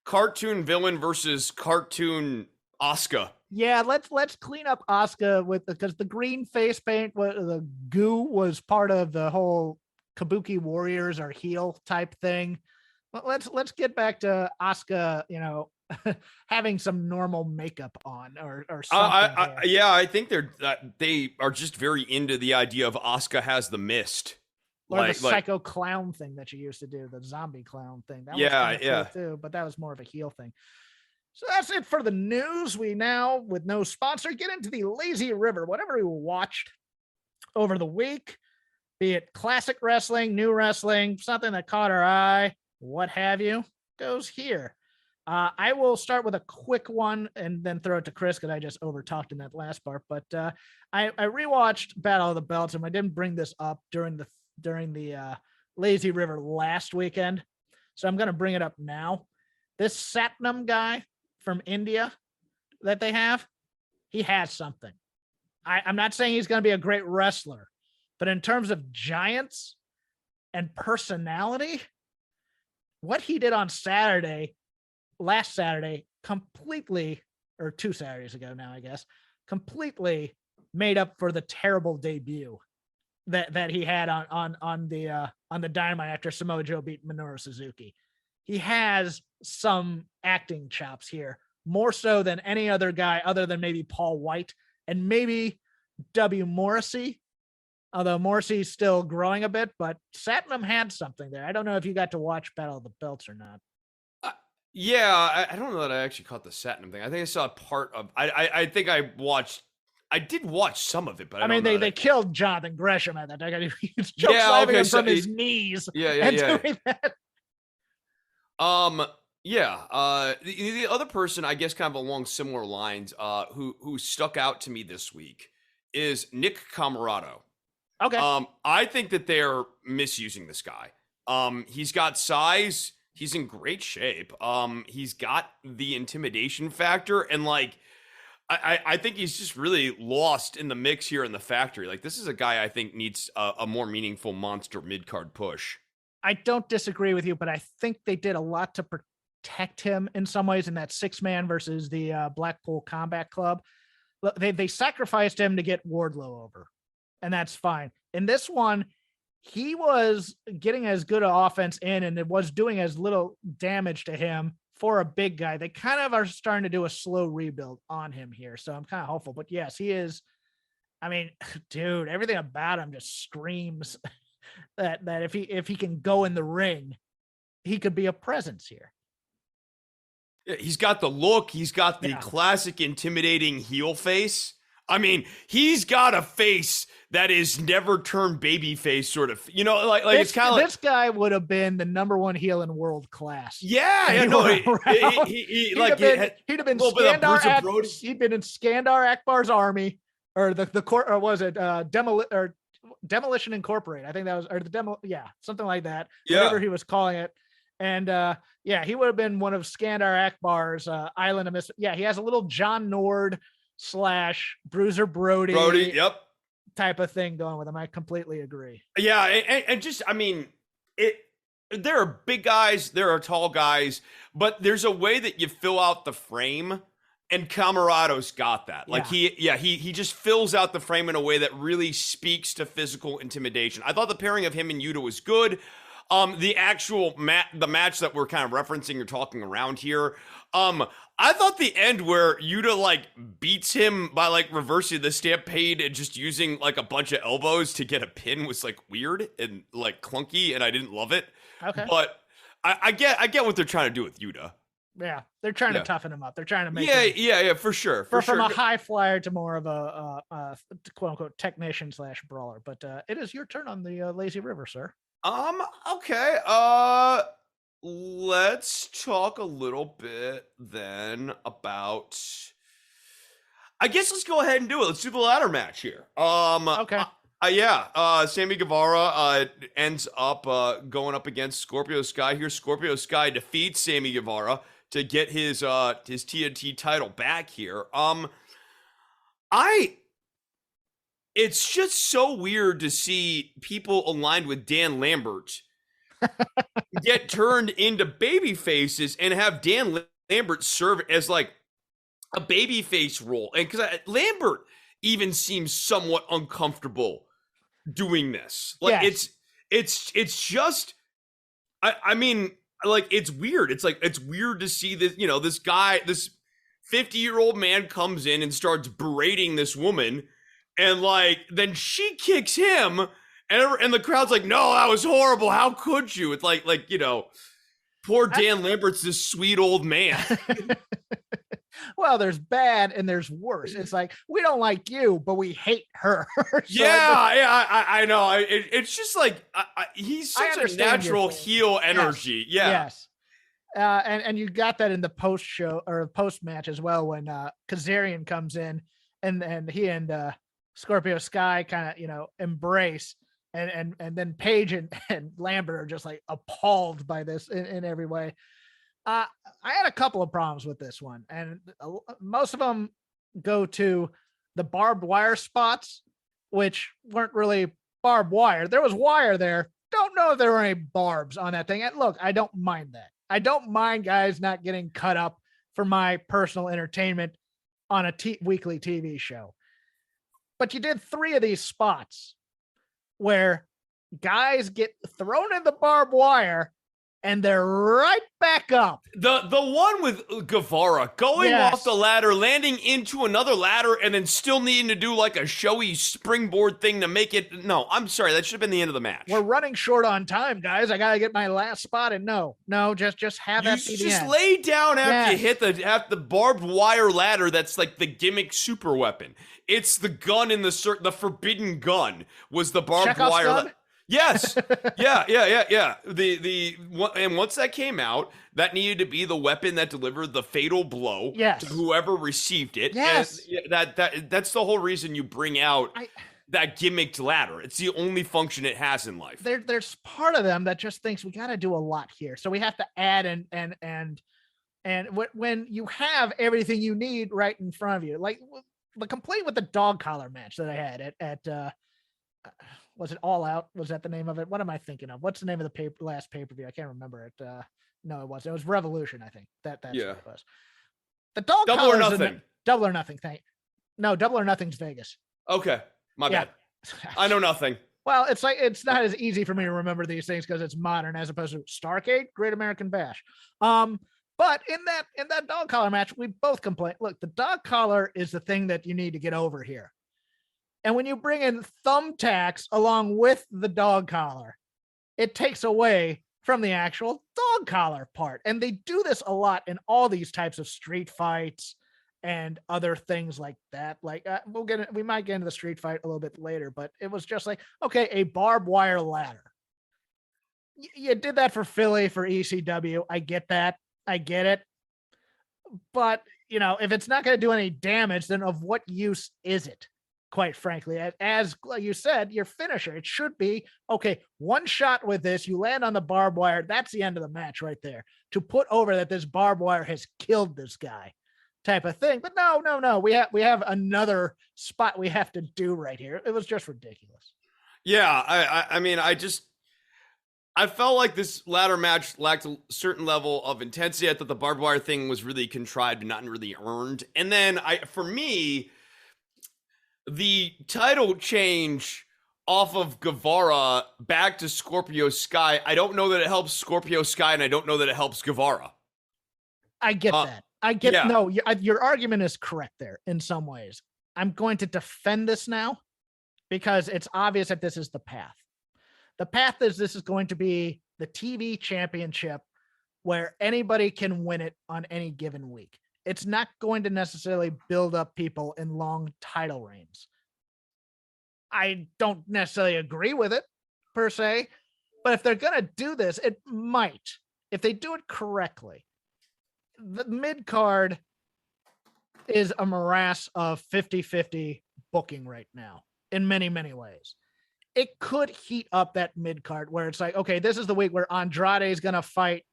cartoon villain versus cartoon Asuka. Yeah, let's clean up Asuka because the green face paint, the goo was part of the whole Kabuki Warriors or heel type thing. But let's get back to Asuka, having some normal makeup on or something. I think they are just very into the idea of Asuka has the mist. Or the psycho clown thing that you used to do, the zombie clown thing. That was cool too, but that was more of a heel thing. So that's it for the news. We now, with no sponsor, get into the lazy river. Whatever we watched over the week, be it classic wrestling, new wrestling, something that caught our eye, what have you, goes here. I will start with a quick one and then throw it to Chris because I just overtalked in that last part. But I rewatched Battle of the Belts, and I didn't bring this up during the Lazy River last weekend, so I'm going to bring it up now. This Satnam guy from India that they have, he has something. I'm not saying he's going to be a great wrestler, but in terms of giants and personality, what he did on last Saturday, completely, or 2 Saturdays ago now, I guess, completely made up for the terrible debut that he had on the Dynamite after Samoa Joe beat Minoru Suzuki. He has some acting chops here, more so than any other guy other than maybe Paul White and maybe Morrissey, although Morrissey's still growing a bit, but Satnam had something there. I don't know if you got to watch Battle of the Belts or not. I don't know that I actually caught the Satnam thing. I think I saw part of. I think I did watch some of it, but they killed Jonathan Gresham at that time. He's slamming him from his knees. Doing that. The other person, I guess, kind of along similar lines, who stuck out to me this week is Nick Camarado. Okay. I think that they're misusing this guy. He's got size. He's in great shape. He's got the intimidation factor, and I think he's just really lost in the mix here in the factory. Like, this is a guy I think needs a more meaningful monster mid-card push. I don't disagree with you, but I think they did a lot to protect him in some ways in that 6-man versus the Blackpool Combat Club. They sacrificed him to get Wardlow over, and that's fine. In this one, he was getting as good an offense in, and it was doing as little damage to him for a big guy. They kind of are starting to do a slow rebuild on him here, so I'm kind of hopeful. But yes, he is. I mean, dude, everything about him just screams that if he can go in the ring, he could be a presence here. Yeah, he's got the look. He's got the classic intimidating heel face. I mean, he's got a face that is never turned baby face, sort of, it's kind of like, this guy would have been the number one heel in world class. Yeah. He'd have been he'd been in Skandar Akbar's army, or the court, or was it Demolition Incorporated? I think that was, or something like that. Yeah. Whatever he was calling it. And he would have been one of Skandar Akbar's Island of Mist. Yeah, he has a little John Nord / Bruiser Brody, type of thing going with him. I completely agree. Yeah, and just, I mean, there are big guys, there are tall guys, but there's a way that you fill out the frame And Camarado's got that. Like he just fills out the frame in a way that really speaks to physical intimidation. I thought the pairing of him and Yuta was good. The actual the match that we're kind of referencing or talking around here. I thought the end where Yuta like beats him by like reversing the Stampede and just using like a bunch of elbows to get a pin was like weird and like clunky, and I didn't love it. Okay. But I get what they're trying to do with Yuta. Yeah, they're trying to toughen him up. They're trying to make him, for sure. From a high flyer to more of a quote unquote technician / brawler. But it is your turn on the Lazy River, sir. Okay. Let's talk a little bit then about. I guess let's go ahead and do it. Let's do the ladder match here. Okay. Sammy Guevara ends up going up against Scorpio Sky here. Scorpio Sky defeats Sammy Guevara to get his TNT title back here. It's just so weird to see people aligned with Dan Lambert get turned into baby faces and have Dan Lambert serve as like a baby face role. And because Lambert even seems somewhat uncomfortable doing this. Like it's just I mean, like it's weird. It's like it's weird to see this, this guy, this 50-year-old man comes in and starts berating this woman, and like then she kicks him, and the crowd's like, no, that was horrible. How could you? It's like poor Dan Lambert's this sweet old man. Well, there's bad and there's worse. It's like, we don't like you, but we hate her. So I know. It's just like he's such a natural heel energy. Yes. And you got that in the post show or post match as well when Kazarian comes in and he and Scorpio Sky kind of embrace and then Paige and Lambert are just like appalled by this in every way. I had a couple of problems with this one, and most of them go to the barbed wire spots, which weren't really barbed wire. There was wire there. Don't know if there were any barbs on that thing. And look, I don't mind that. I don't mind guys not getting cut up for my personal entertainment on a weekly TV show. But you did 3 of these spots where guys get thrown in the barbed wire and they're right back up. The one with Guevara going off the ladder, landing into another ladder, and then still needing to do like a showy springboard thing to make it. No, I'm sorry. That should have been the end of the match. We're running short on time, guys. I got to get my last spot. And no, just have that be the end. Just lay down after you hit the barbed wire ladder. That's like the gimmick super weapon. It's the gun in the forbidden gun was the barbed Chekhov's wire. gun? Yes. Yeah. And once that came out, that needed to be the weapon that delivered the fatal blow to whoever received it. Yes. And that's the whole reason you bring out that gimmicked ladder. It's the only function it has in life. There's part of them that just thinks we got to do a lot here. So we have to add and when you have everything you need right in front of you, like the complaint with the dog collar match that I had at was it All Out? Was that the name of it? What am I thinking of? What's the name of the last pay-per-view? I can't remember it. No, it wasn't. It was Revolution, I think. That's what it was. The dog Double or Nothing. Double or Nothing. No, Double or Nothing's Vegas. Okay, my bad. I know nothing. Well, it's like it's not as easy for me to remember these things because it's modern as opposed to Starrcade, Great American Bash. But in that dog collar match, we both complained. Look, the dog collar is the thing that you need to get over here. And when you bring in thumbtacks along with the dog collar, it takes away from the actual dog collar part. And they do this a lot in all these types of street fights and other things like that. Like we might get into the street fight a little bit later, but it was just like, okay, a barbed wire ladder. You did that for Philly, for ECW. I get that. I get it. But, if it's not going to do any damage, then of what use is it? Quite frankly, as you said, your finisher, it should be, okay, one shot with this, you land on the barbed wire. That's the end of the match right there. To put over that this barbed wire has killed this guy type of thing. But no. We have another spot we have to do right here. It was just ridiculous. Yeah. I mean, I felt like this ladder match lacked a certain level of intensity. I thought the barbed wire thing was really contrived and not really earned. And then for me, the title change off of Guevara back to Scorpio Sky, I don't know that it helps Scorpio Sky, and I don't know that it helps Guevara. I get that. No, your argument is correct there in some ways. I'm going to defend this now because it's obvious that this is the path. The path is this is going to be the TV championship where anybody can win it on any given week. It's not going to necessarily build up people in long title reigns. I don't necessarily agree with it per se, but if they're going to do this, it might, if they do it correctly. The mid card is a morass of 50-50 booking right now in many, many ways. It could heat up that mid card where it's like, okay, this is the week where Andrade is going to fight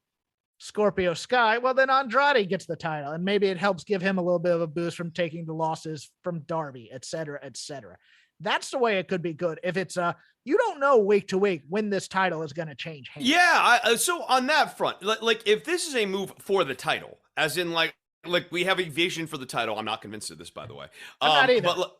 Scorpio Sky. Well, then Andrade gets the title, and maybe it helps give him a little bit of a boost from taking the losses from Darby, et cetera, et cetera. That's the way it could be good. If it's you don't know week to week when this title is going to change hands. Yeah. So on that front, like if this is a move for the title, as in like we have a vision for the title. I'm not convinced of this, by the way. I'm not either. But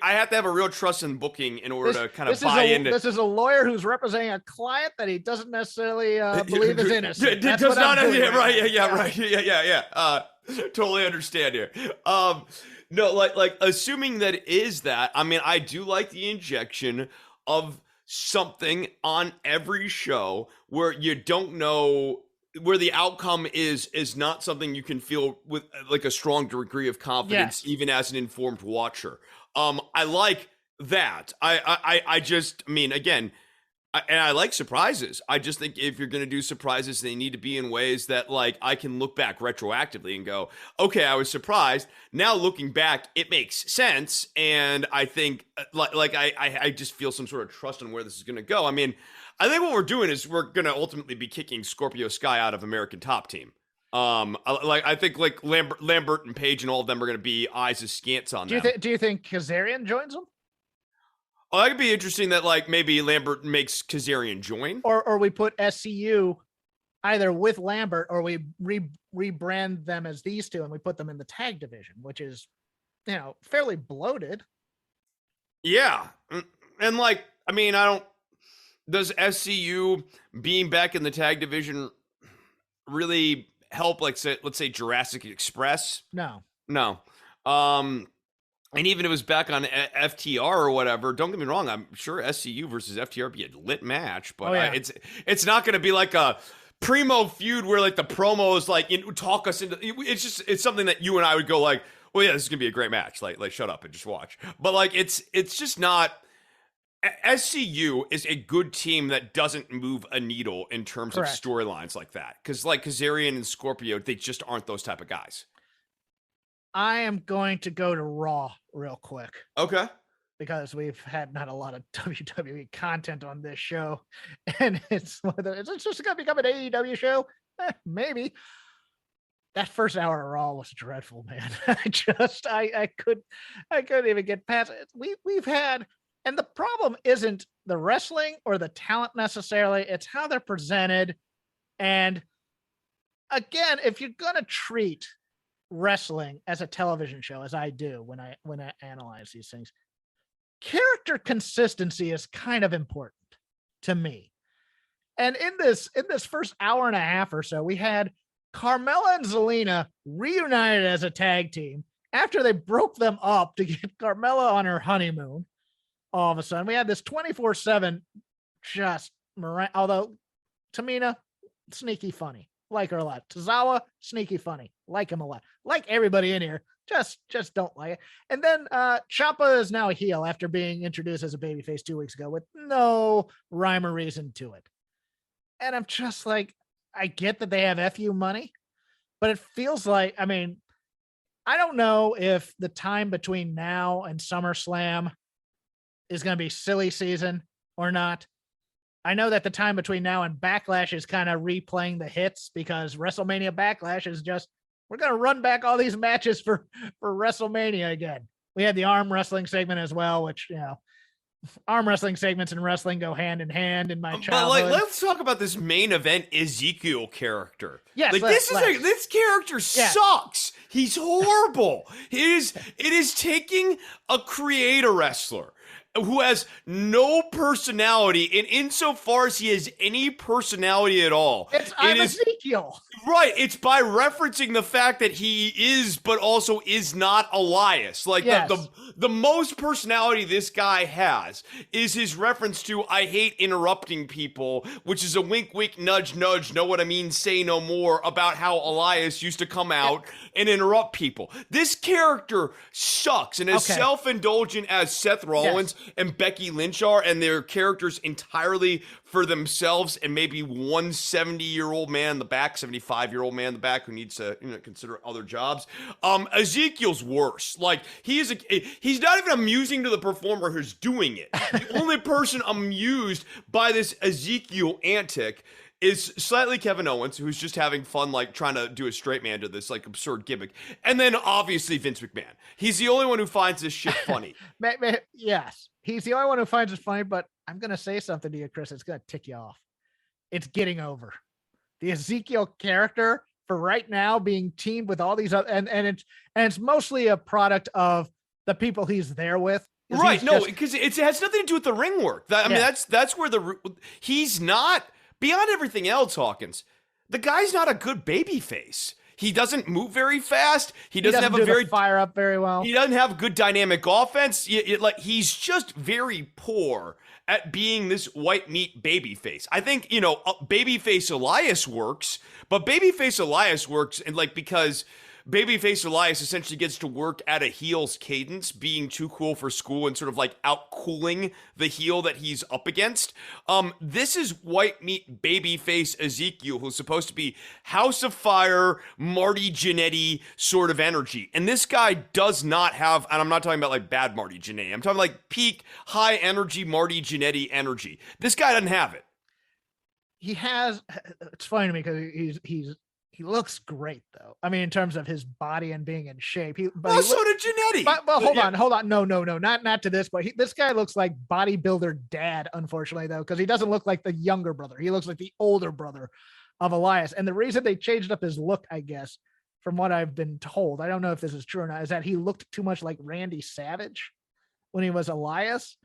I have to have a real trust in booking in order to kind of buy into. This is a lawyer who's representing a client that he doesn't necessarily believe is innocent. Does not. Right. Yeah. Totally understand here. No, like assuming that it is that. I mean, I do like the injection of something on every show where you don't know, where the outcome is not something you can feel with like a strong degree of confidence, even as an informed watcher. I like that. I mean, again, I like surprises. I just think if you're going to do surprises, they need to be in ways that like I can look back retroactively and go, okay, I was surprised. Now looking back, it makes sense. And I think I just feel some sort of trust on where this is going to go. I mean, I think what we're doing is we're going to ultimately be kicking Scorpio Sky out of American Top Team. I think like Lambert and Page and all of them are going to be eyes askance on them. Do you think Kazarian joins them? Oh, that could be interesting that like maybe Lambert makes Kazarian join. Or we put SCU either with Lambert or we rebrand them as these two and we put them in the tag division, which is, fairly bloated. Yeah. And like, I mean, does SCU being back in the tag division really help, like, let's say Jurassic Express? No. And even if it was back on FTR or whatever, don't get me wrong, I'm sure SCU versus FTR would be a lit match, but it's not going to be like a primo feud where like the promos like talk us into. It's something that you and I would go like, well, yeah, this is gonna be a great match. Like shut up and just watch. But like it's just not. SCU is a good team that doesn't move a needle in terms of storylines like that, because like Kazarian and Scorpio, they just aren't those type of guys. I am going to go to Raw real quick. Okay. Because we've had not a lot of WWE content on this show. And it's just going to become an AEW show? Maybe. That first hour of Raw was dreadful, man. I couldn't even get past it. We've had, and the problem isn't the wrestling or the talent necessarily, it's how they're presented. And again, if you're going to treat wrestling as a television show, as I do when I analyze these things, character consistency is kind of important to me. And in this first hour and a half or so, we had Carmella and Zelina reunited as a tag team after they broke them up to get Carmella on her honeymoon. All of a sudden, we had this 24/7 just although Tamina, sneaky funny. Like her a lot. Tozawa, sneaky funny. Like him a lot. Like everybody in here. Just don't like it. And then Ciampa is now a heel after being introduced as a babyface 2 weeks ago with no rhyme or reason to it. And I'm just like, I get that they have FU money, but it feels like, I mean, I don't know if the time between now and SummerSlam is going to be silly season or not. I know that the time between now and Backlash is kind of replaying the hits because WrestleMania Backlash is just, we're going to run back all these matches for WrestleMania again. We had the arm wrestling segment as well, which, arm wrestling segments in wrestling go hand in hand in my childhood. But like, let's talk about this main event Ezekiel character. Yes, like this character sucks. He's horrible. It is taking a creator wrestler who has no personality, and insofar as he has any personality at all, I'm Ezekiel. Right, it's by referencing the fact that he is, but also is not Elias. Like, the most personality this guy has is his reference to "I hate interrupting people," which is a wink, wink, nudge, nudge, know what I mean, say no more, about how Elias used to come out and interrupt people. This character sucks, and as self-indulgent as Seth Rollins and Becky Lynch are, and their characters entirely for themselves, and maybe one 70-year-old man in the back, 75-year-old man in the back who needs to consider other jobs. Ezekiel's worse. Like, he's not even amusing to the performer who's doing it. The only person amused by this Ezekiel antic is slightly Kevin Owens, who's just having fun, like, trying to do a straight man to this, like, absurd gimmick. And then, obviously, Vince McMahon. He's the only one who finds this shit funny. Yes, he's the only one who finds it funny, but I'm going to say something to you, Chris. It's going to tick you off. It's getting over. The Ezekiel character, for right now, being teamed with all these other, and it's mostly a product of the people he's there with. Right, no, because it has nothing to do with the ring work. I mean, that's where he's not... Beyond everything else, Hawkins, the guy's not a good baby face. He doesn't move very fast. He doesn't have a very fire up very well. He doesn't have good dynamic offense. Like, he's just very poor at being this white meat baby face. I think, babyface Elias works, but babyface Elias works because babyface Elias essentially gets to work at a heel's cadence, being too cool for school and sort of like out-cooling the heel that he's up against. This is white meat babyface Ezekiel, who's supposed to be House of Fire, Marty Jannetty sort of energy. And this guy does not have, and I'm not talking about like bad Marty Jannetty, I'm talking like peak, high energy Marty Jannetty energy. This guy doesn't have it. He has, it's funny to me because he looks great, though. I mean, in terms of his body and being in shape. So did Jannetty. But hold on. No. Not to this, but this guy looks like bodybuilder dad, unfortunately, though, because he doesn't look like the younger brother. He looks like the older brother of Elias. And the reason they changed up his look, I guess, from what I've been told, I don't know if this is true or not, is that he looked too much like Randy Savage when he was Elias.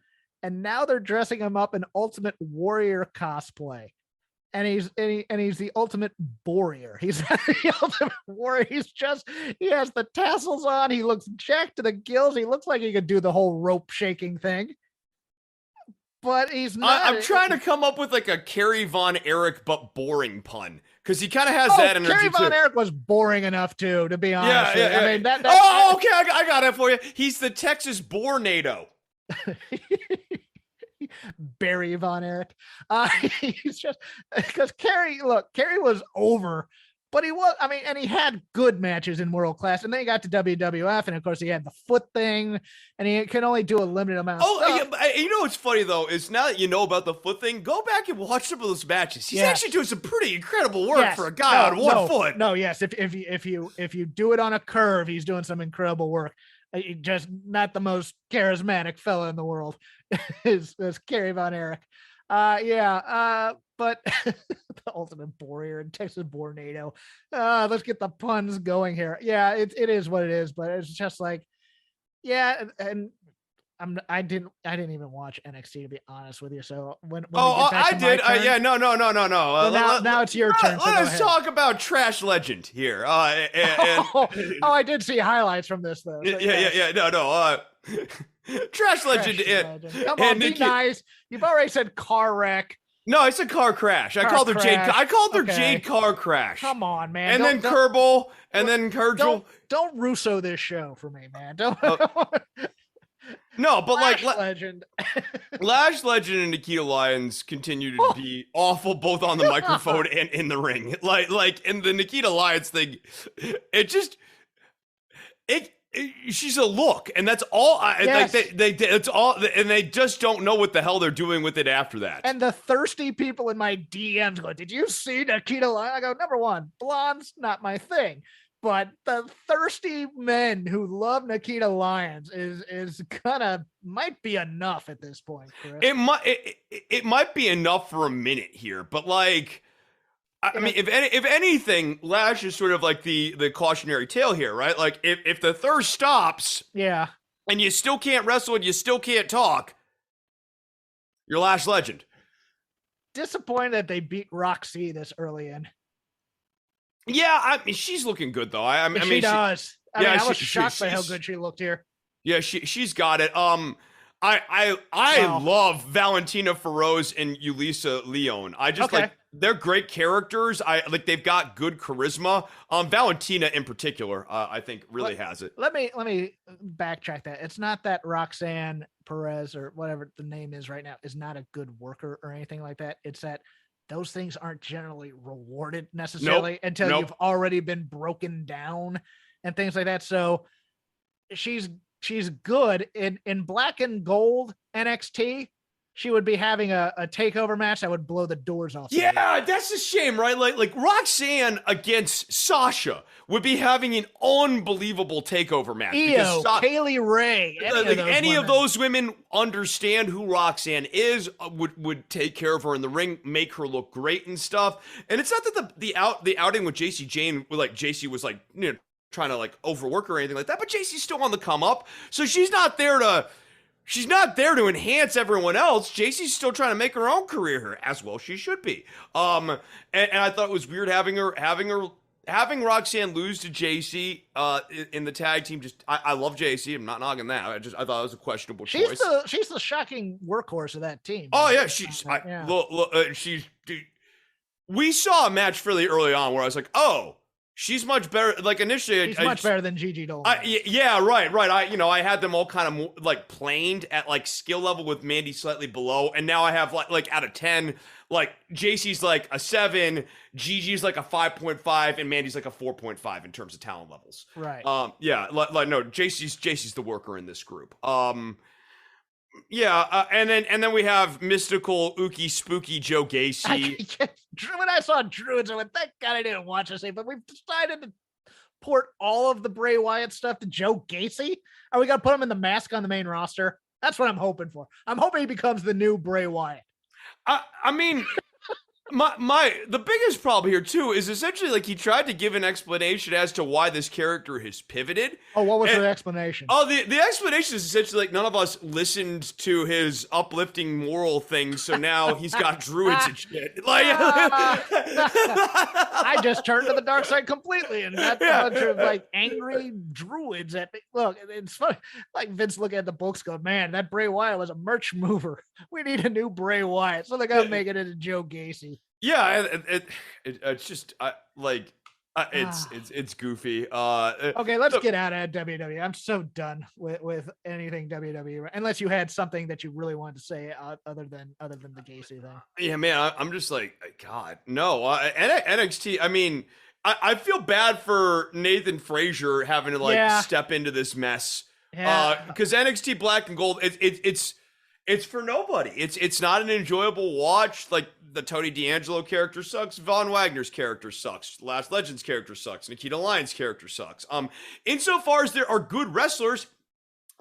And now they're dressing him up in Ultimate Warrior cosplay. And he's the ultimate warrior. He's the ultimate warrior. He has the tassels on. He looks jacked to the gills. He looks like he could do the whole rope shaking thing. But he's not. I'm trying to come up with like a Kerry Von Erich but boring pun, because he kind of has that energy. Kerry Von Erich was boring enough too, to be honest. Yeah. I mean, okay, I got it for you. He's the Texas Bornado. Barry Von Erich. He's just because Kerry was over, but and he had good matches in World Class, and then he got to WWF, and of course he had the foot thing, and he can only do a limited amount of stuff. Yeah, what's funny though is now that you know about the foot thing, go back and watch some of those matches. He's actually doing some pretty incredible work for a guy on one foot. No, yes, if you do it on a curve, he's doing some incredible work. Just not the most charismatic fella in the world is Kerry Von Erich. But the ultimate warrior and Texas Bornado. Let's get the puns going here. Yeah, it is what it is, but it's just like, and I didn't even watch NXT, to be honest with you. So when I did. No. Now it's your turn. Let's talk about Trash Legend here. I did see highlights from this though. So No. Trash Legend. Come on, be nice. You've already said car wreck. No, I said car crash. I called her Jade Car Crash. Come on, man. And then Kerbal, and then Kergel. Don't Russo this show for me, man. Don't. No, but Lash Legend. Lash Legend and Nikita Lyons continue to be awful both on the microphone and in the ring. Like in the Nikita Lyons thing, she's a look, and that's all. It's all, and they just don't know what the hell they're doing with it after that. And the thirsty people in my DMs go, "Did you see Nikita Lyons?" I go, "Number one, blonde's not my thing." but the thirsty men who love Nikita Lyons is might be enough at this point, Chris. It might be enough for a minute here, but like, I mean, if anything, Lash is sort of like the cautionary tale here, right? Like, if the thirst stops, yeah, and you still can't wrestle and you still can't talk, you're Lash Legend. Disappointed that they beat Roxy this early in. Yeah, I mean, she's looking good though. I mean, she does. I was shocked by how she's good she looked here. Yeah, she's got it. I love Valentina Feroz and Yulisa Leon. I just like, they're great characters. Like, they've got good charisma. Valentina in particular, I think really has it. Let me backtrack that. It's not that Roxanne Perez or whatever the name is right now is not a good worker or anything like that. It's that those things aren't generally rewarded necessarily until you've already been broken down and things like that. So she's good in Black and Gold NXT. She would be having a takeover match that would blow the doors off. Yeah, that's a shame, right? Like Roxanne against Sasha would be having an unbelievable takeover match. Io, Kaylee Ray, any of those women understand who Roxanne is, would take care of her in the ring, make her look great and stuff. And it's not that the outing with Jacy Jayne, like Jacy was like, you know, trying to like overwork her or anything like that, but Jacy's still on the come up, so she's not there to enhance everyone else. Jacy's still trying to make her own career here, as well she should be. And I thought it was weird having Roxanne lose to Jacy in the tag team. Just I love Jacy. I'm not knocking that. I thought it was a questionable choice. She's the shocking workhorse of that team. Oh yeah, we saw a match fairly early on where I was like, oh, she's much better. Like, initially, she's much better than Gigi Dolan. Yeah, right. I had them all kind of like planed at like skill level with Mandy slightly below, and now I have like out of 10, like Jacy's like a 7, Gigi's like a 5.5, and Mandy's like a 4.5 in terms of talent levels. Right. Yeah. No, Jacy's the worker in this group. Yeah, and then we have mystical, ooky, spooky Joe Gacy. When I saw Druids, I went, thank God I didn't watch this thing, but we've decided to port all of the Bray Wyatt stuff to Joe Gacy. Are we going to put him in the mask on the main roster? That's what I'm hoping for. I'm hoping he becomes the new Bray Wyatt. I mean, the biggest problem here too is essentially like he tried to give an explanation as to why this character has pivoted. Oh, what was the explanation? Oh, the explanation is essentially like none of us listened to his uplifting moral thing, so now he's got druids and shit. Like, I just turned to the dark side completely and got a bunch of like angry druids at me. Look, it's funny. Like Vince looking at the books go, man, that Bray Wyatt was a merch mover. We need a new Bray Wyatt. So they got to make it into Joe Gacy. Yeah, it's just it's goofy. Okay, let's get out of WWE. I'm so done with anything WWE, unless you had something that you really wanted to say other than the Gacy thing. Yeah, man, I'm just like, God, no. NXT. I mean, I feel bad for Nathan Frazier having to step into this mess. Because NXT Black and Gold, it's for nobody. It's not an enjoyable watch. Like, the Tony D'Angelo character sucks. Von Wagner's character sucks. Last Legend's character sucks. Nikita Lyons' character sucks. Insofar as there are good wrestlers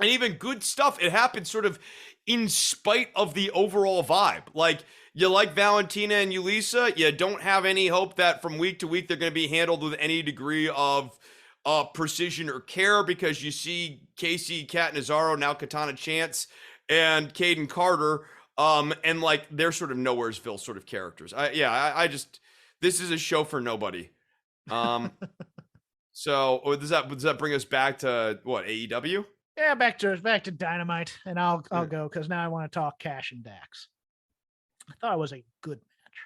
and even good stuff, it happens sort of in spite of the overall vibe. Like, you like Valentina and Yulisa, you don't have any hope that from week to week they're going to be handled with any degree of precision or care, because you see Casey Catanzaro, now Katana Chance, and Caden Carter, and like they're sort of Nowheresville sort of characters. I just, this is a show for nobody. So does that bring us back to what, AEW? Yeah, back to Dynamite, and I'll go because now I want to talk Cash and Dax. I thought it was a good match.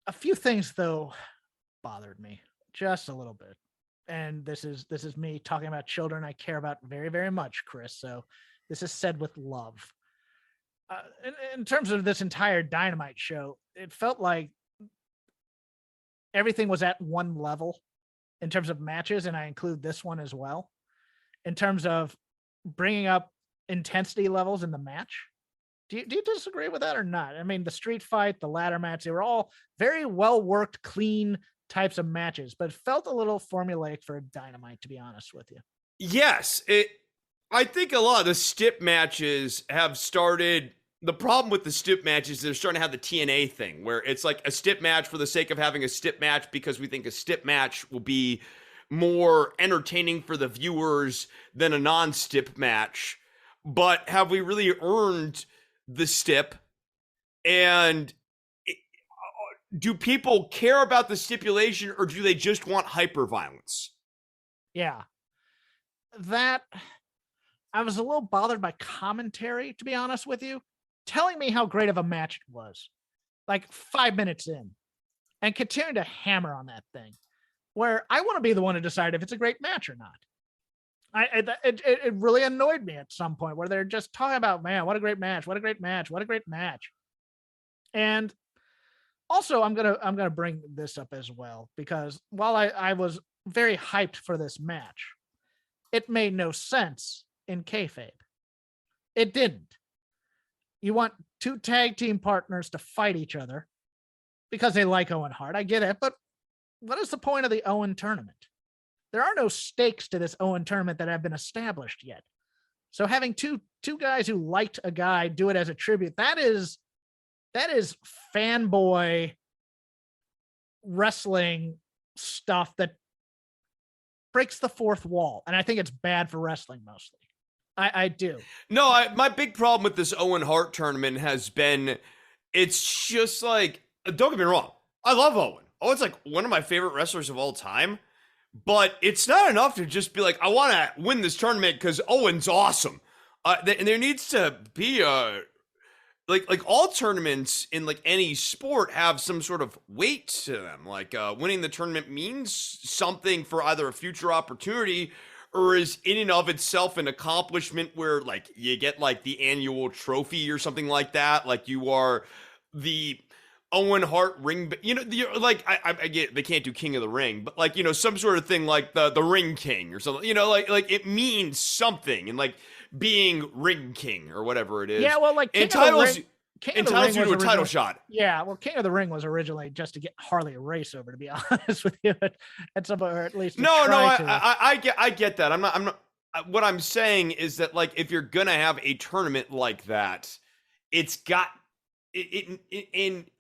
A few things though bothered me just a little bit, and this is me talking about children I care about very, very much, Chris. So this is said with love. In terms of this entire Dynamite show, it felt like everything was at one level in terms of matches, and I include this one as well, in terms of bringing up intensity levels in the match. Do you disagree with that or not? I mean, the street fight, the ladder match, they were all very well worked, clean, types of matches, but it felt a little formulaic for a Dynamite, to be honest with you. Yes, I think a lot of the stip matches have started. The problem with the stip matches is they're starting to have the TNA thing where it's like a stip match for the sake of having a stip match because we think a stip match will be more entertaining for the viewers than a non-stip match. But have we really earned the stip? And do people care about the stipulation, or do they just want hyper violence? Yeah. That I was a little bothered by commentary, to be honest with you, telling me how great of a match it was, like 5 minutes in, and continuing to hammer on that thing, where I want to be the one to decide if it's a great match or not. It really annoyed me at some point where they're just talking about, man, what a great match, what a great match, what a great match. And also, I'm gonna bring this up as well, because while I was very hyped for this match, it made no sense in kayfabe. It didn't. You want two tag team partners to fight each other because they like Owen Hart. I get it, but what is the point of the Owen tournament? There are no stakes to this Owen tournament that have been established yet. So having two guys who liked a guy do it as a tribute, that is fanboy wrestling stuff that breaks the fourth wall. And I think it's bad for wrestling mostly. I do. No, my big problem with this Owen Hart tournament has been, it's just like, don't get me wrong, I love Owen. Owen's like one of my favorite wrestlers of all time, but it's not enough to just be like, I want to win this tournament because Owen's awesome. And there needs to be like all tournaments in like any sport have some sort of weight to them. Like winning the tournament means something for either a future opportunity or is in and of itself an accomplishment where like you get like the annual trophy or something like that. Like you are the Owen Hart ring, you know, like I get they can't do King of the Ring, but like, you know, some sort of thing like the Ring King or something, you know, like it means something, and like being Ring King or whatever it is. Yeah, well, like entitles you to a title shot. Yeah, well, King of the Ring was originally just to get Harley Race over, to be honest with you, at some, or at least I get that. I'm not. What I'm saying is that like if you're gonna have a tournament like that, it's got in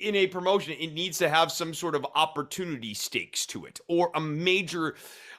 a promotion, it needs to have some sort of opportunity stakes to it, or a major.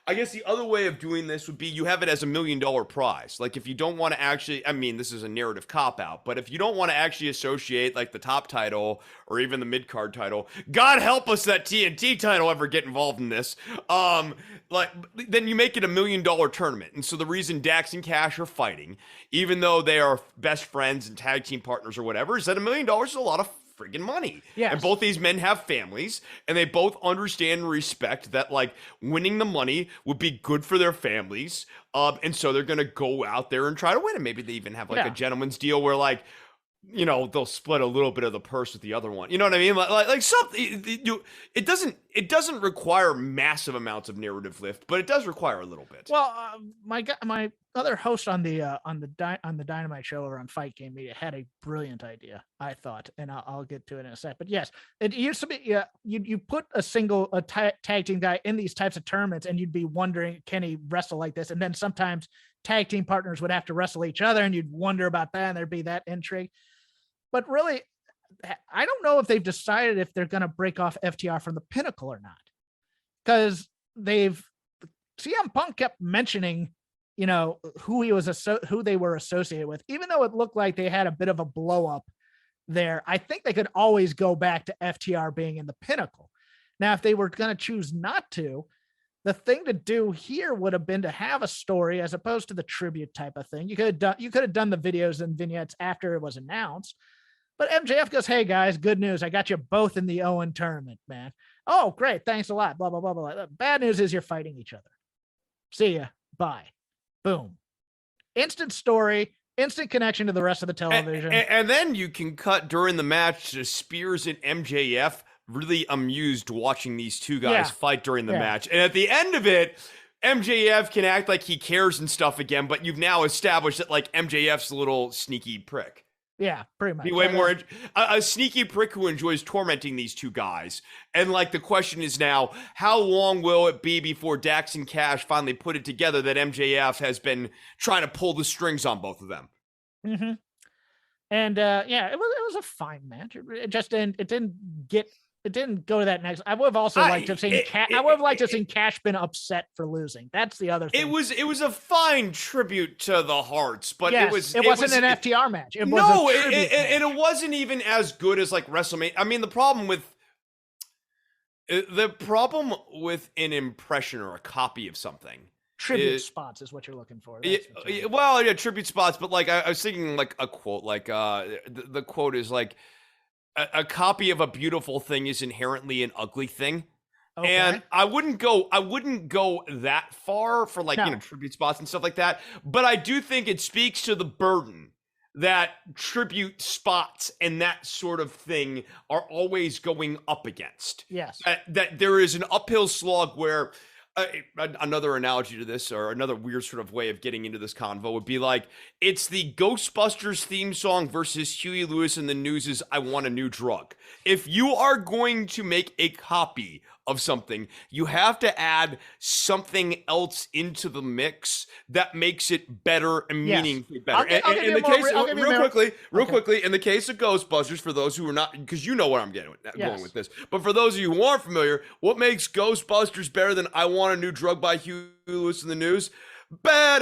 I guess the other way of doing this would be you have it as $1 million prize. Like if you don't want to actually, I mean, this is a narrative cop-out, but if you don't want to actually associate like the top title or even the mid-card title, God help us that TNT title ever get involved in this, like then you make it $1 million tournament. And so the reason Dax and Cash are fighting, even though they are best friends and tag team partners or whatever, is that $1 million is a lot of friggin' money. Yes. And both these men have families, and they both understand and respect that like winning the money would be good for their families. And so they're gonna go out there and try to win. And maybe they even have like a gentleman's deal where like, you know, they'll split a little bit of the purse with the other one. You know what I mean? Like something. It doesn't require massive amounts of narrative lift, but it does require a little bit. Well, my other host on the Dynamite show over on Fight Game Media had a brilliant idea, I thought, and I'll get to it in a sec. But yes, it used to be you put a tag team guy in these types of tournaments, and you'd be wondering, can he wrestle like this? And then sometimes tag team partners would have to wrestle each other, and you'd wonder about that, and there'd be that intrigue. But really, I don't know if they've decided if they're going to break off FTR from the Pinnacle or not, because CM Punk kept mentioning, you know, who they were associated with, even though it looked like they had a bit of a blow up there. I think they could always go back to FTR being in the Pinnacle. Now, if they were going to choose not to, the thing to do here would have been to have a story as opposed to the tribute type of thing. You could have done the videos and vignettes after it was announced. But MJF goes, hey guys, good news. I got you both in the Owen tournament, man. Oh, great. Thanks a lot. Blah, blah, blah, blah. Bad news is you're fighting each other. See ya. Bye. Boom. Instant story, instant connection to the rest of the television. And then you can cut during the match to Spears and MJF really amused watching these two guys fight during the match. And at the end of it, MJF can act like he cares and stuff again, but you've now established that like MJF's a little sneaky prick. Yeah, pretty much. Be way more a sneaky prick who enjoys tormenting these two guys. And like the question is now, how long will it be before Dax and Cash finally put it together that MJF has been trying to pull the strings on both of them? Mm-hmm. And yeah, it was a fine match. It didn't go to that next. I would have also liked to have seen Cash been upset for losing. That's the other thing. It was a fine tribute to the Hearts, but it wasn't an FTR match. It wasn't even as good as like WrestleMania. I mean, the problem with an impression or a copy of something. Tribute spots is what you're looking for. Tribute spots, but like I was thinking like a quote, like the quote is like, a copy of a beautiful thing is inherently an ugly thing. Okay. And I wouldn't go that far for like, tribute spots and stuff like that. But I do think it speaks to the burden that tribute spots and that sort of thing are always going up against. Yes. That there is an uphill slog where another analogy to this, or another weird sort of way of getting into this convo, would be like, it's the Ghostbusters theme song versus Huey Lewis and the News's I Want a New Drug. If you are going to make a copy of something, you have to add something else into the mix that makes it better and meaningfully better. Real quickly, in the case of Ghostbusters, for those who are not, because you know where I'm going with this, but for those of you who aren't familiar, what makes Ghostbusters better than I Want a New Drug by Huey Lewis and the News? I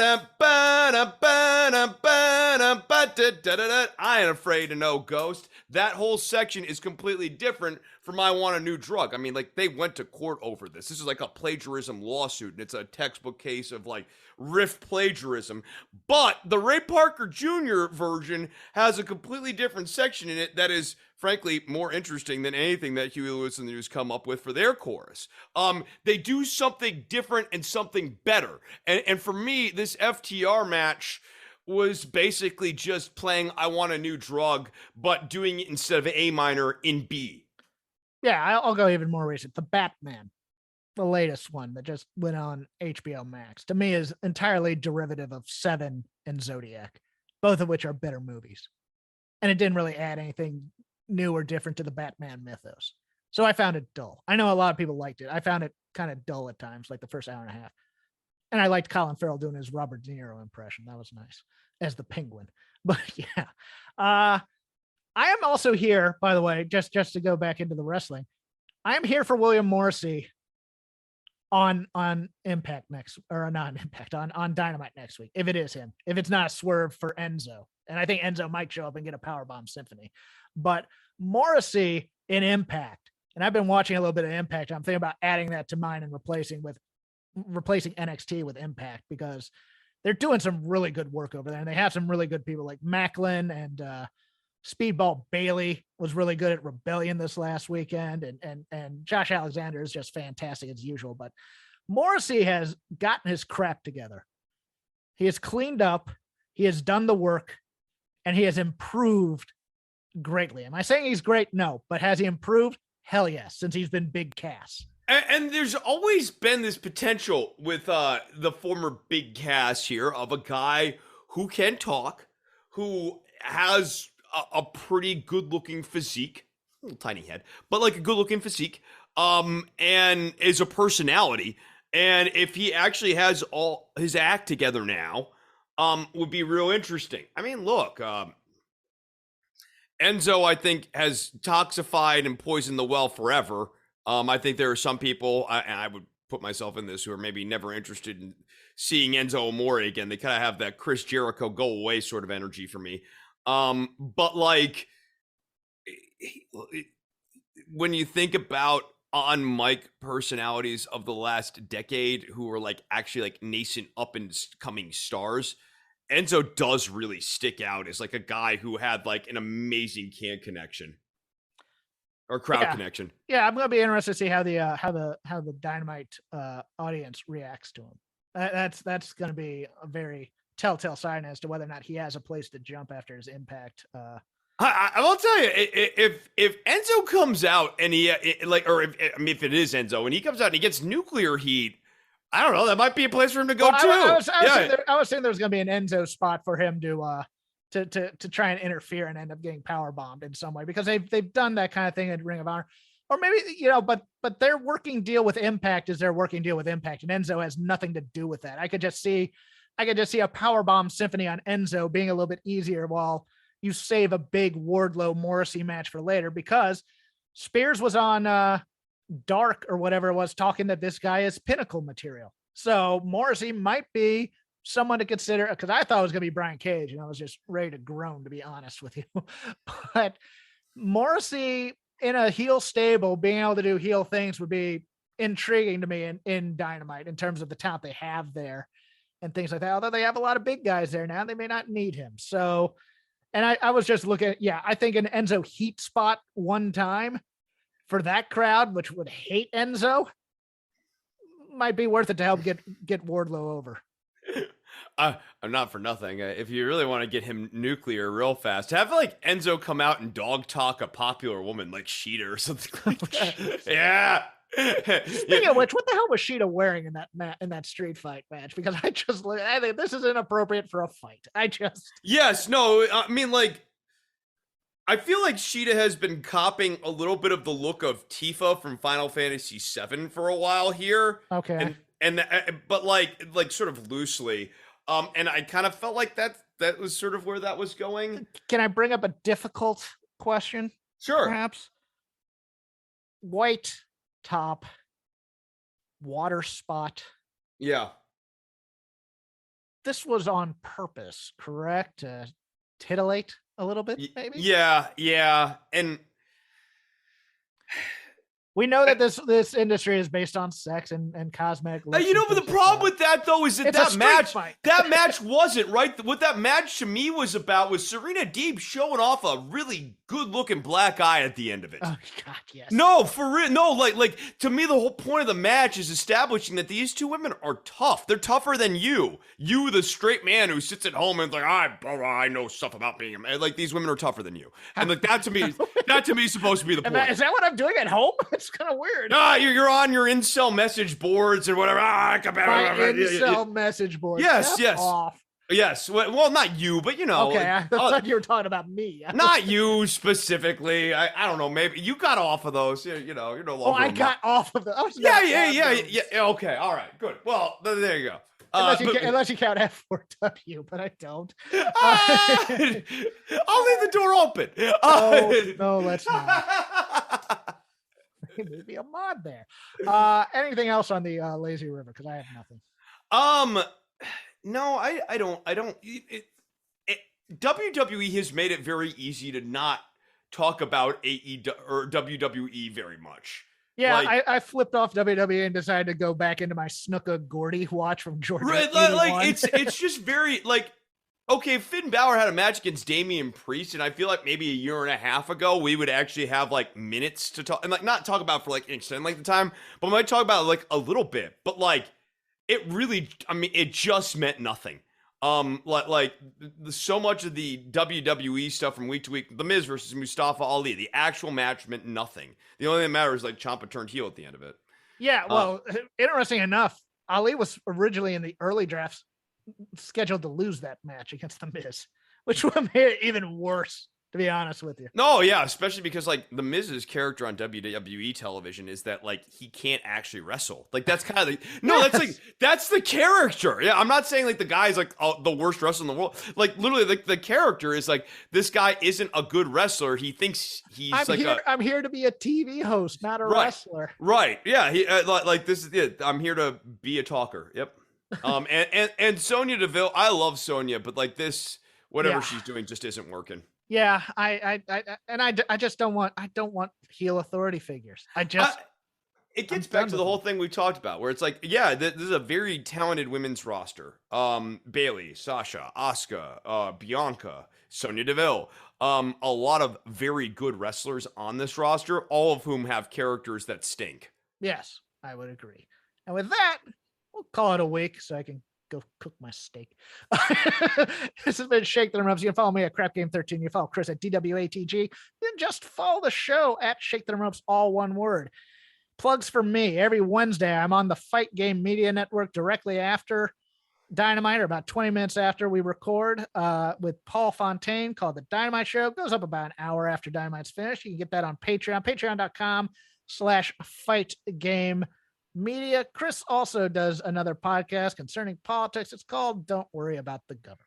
ain't afraid of no ghost. That whole section is completely different from I Want a New Drug. I mean, like, they went to court over this. This is like a plagiarism lawsuit, and it's a textbook case of like riff plagiarism. But the Ray Parker Jr. version has a completely different section in it that is, frankly, more interesting than anything that Huey Lewis and the News come up with for their chorus. They do something different and something better. And for me, this FTR match was basically just playing I Want a New Drug, but doing it instead of A minor in B. Yeah, I'll go even more recent. The Batman, the latest one that just went on HBO Max, to me is entirely derivative of Seven and Zodiac, both of which are better movies. And it didn't really add anything new or different to the Batman mythos. So I found it dull. I know a lot of people liked it. I found it kind of dull at times, like the first hour and a half. And I liked Colin Farrell doing his Robert De Niro impression. That was nice, as the Penguin. But yeah, I am also here, by the way, just to go back into the wrestling. I am here for William Morrissey on Impact next, or not Impact, on Dynamite next week. If it is him, if it's not a swerve for Enzo, and I think Enzo might show up and get a powerbomb symphony, but Morrissey in Impact, and I've been watching a little bit of Impact. I'm thinking about adding that to mine and replacing NXT with Impact, because they're doing some really good work over there, and they have some really good people like Macklin, and Speedball Bailey was really good at Rebellion this last weekend, and Josh Alexander is just fantastic as usual. But Morrissey has gotten his crap together. He has cleaned up, he has done the work, and he has improved greatly. Am I saying he's great? No. But has he improved? Hell yes, since he's been Big Cass. And there's always been this potential with the former Big Cass here of a guy who can talk, who has a pretty good-looking physique, a little tiny head, but like a good-looking physique, and is a personality. And if he actually has all his act together now, would be real interesting. I mean, look, Enzo, I think, has toxified and poisoned the well forever. I think there are some people, and I would put myself in this, who are maybe never interested in seeing Enzo Amore again. They kind of have that Chris Jericho go away sort of energy for me. But like, when you think about on mic personalities of the last decade who were like actually like nascent up and coming stars, Enzo does really stick out as like a guy who had like an amazing connection or crowd connection. Yeah, I'm gonna be interested to see how the Dynamite audience reacts to him. That's gonna be a very telltale sign as to whether or not he has a place to jump after his Impact. I will tell you, if Enzo comes out and he if it is Enzo and he comes out and he gets nuclear heat, I don't know, that might be a place for him to go too. I was saying there was going to be an Enzo spot for him to to try and interfere and end up getting power bombed in some way, because they've done that kind of thing at Ring of Honor. Or maybe, but their working deal with Impact is their working deal with Impact, and Enzo has nothing to do with that. I could just see a power bomb symphony on Enzo being a little bit easier while you save a big Wardlow Morrissey match for later, because Spears was on Dark or whatever it was talking that this guy is Pinnacle material. So Morrissey might be someone to consider, because I thought it was going to be Brian Cage, and I was just ready to groan, to be honest with you. But Morrissey in a heel stable being able to do heel things would be intriguing to me in Dynamite, in terms of the talent they have there and things like that. Although they have a lot of big guys there now, they may not need him. So, and I was just looking at, I think an Enzo heat spot one time for that crowd, which would hate Enzo, might be worth it to help get Wardlow over. I'm not for nothing. If you really want to get him nuclear real fast, have like Enzo come out and dog talk a popular woman like Shida or something like that. Yeah. Speaking of which, what the hell was Shida wearing in that street fight match? Because I think this is inappropriate for a fight. Yes, no, I mean, like, I feel like Shida has been copying a little bit of the look of Tifa from Final Fantasy VII for a while here. Okay. But like sort of loosely. And I kind of felt like that was sort of where that was going. Can I bring up a difficult question? Sure. Perhaps. White top, water spot. Yeah. This was on purpose, correct? Titillate a little bit, maybe? Yeah. And we know that this industry is based on sex and cosmetic. But the problem with that, though, is that match wasn't, right? What that match to me was about was Serena Deeb showing off a really good-looking black eye at the end of it. Oh, God, yes. No, for real. No, like to me, the whole point of the match is establishing that these two women are tough. They're tougher than you. You, the straight man who sits at home and is like, I know stuff about being a man. Like, these women are tougher than you. And like that to me is supposed to be the point. Is that what I'm doing at home? It's kind of weird. You're on your incel message boards or whatever. My incel message board. Yes. Off. Yes. Well, not you, but Okay, I thought you were talking about me. Not you specifically. I don't know. Maybe you got off of those. You're no longer. Oh, I got off of those. Yeah. Okay. All right. Good. Well, there you go. Unless you count F4W, but I don't. I'll leave the door open. No, let's not. Maybe a mod there. Anything else on the Lazy River? Because I have nothing. No, I don't. WWE has made it very easy to not talk about AEW or WWE very much. Yeah, I flipped off WWE and decided to go back into my Snuka Gordy watch from Georgia. Right, like it's just very like, okay, Finn Balor had a match against Damian Priest, and I feel like maybe a year and a half ago we would actually have like minutes to talk and like not talk about for like an extended length of time, but we might talk about like a little bit. But like it really, I mean, it just meant nothing. Like so much of the WWE stuff from week to week, The Miz versus Mustafa Ali, the actual match meant nothing. The only thing that matters is like Ciampa turned heel at the end of it. Yeah, well, interesting enough, Ali was originally in the early drafts scheduled to lose that match against The Miz, which would have made it even worse, to be honest with you. No, yeah, especially because like The Miz's character on WWE television is that like he can't actually wrestle. Like that's kind of that's the character. Yeah, I'm not saying like the guy's like the worst wrestler in the world. Like literally, like the character is like this guy isn't a good wrestler. He thinks he's I'm here to be a TV host, not a wrestler. Right? Yeah. He like this is it. I'm here to be a talker. Yep. And Sonya Deville, I love Sonya, but like this, whatever she's doing just isn't working. Yeah, I just don't want heel authority figures. It gets back to the whole thing we talked about, where it's like, yeah, this is a very talented women's roster. Bayley, Sasha, Asuka, Bianca, Sonya Deville. A lot of very good wrestlers on this roster, all of whom have characters that stink. Yes, I would agree. And with that, we'll call it a week so I can go cook my steak. This has been Shake the Ropes. You can follow me at Crap Game 13. You follow Chris at DWATG. You can just follow the show at Shake the Ropes, all one word. Plugs for me. Every Wednesday, I'm on the Fight Game Media Network directly after Dynamite, or about 20 minutes after we record, with Paul Fontaine, called The Dynamite Show. It goes up about an hour after Dynamite's finished. You can get that on Patreon, patreon.com/fightgamemedia. Chris also does another podcast concerning politics. It's called Don't Worry About the Government.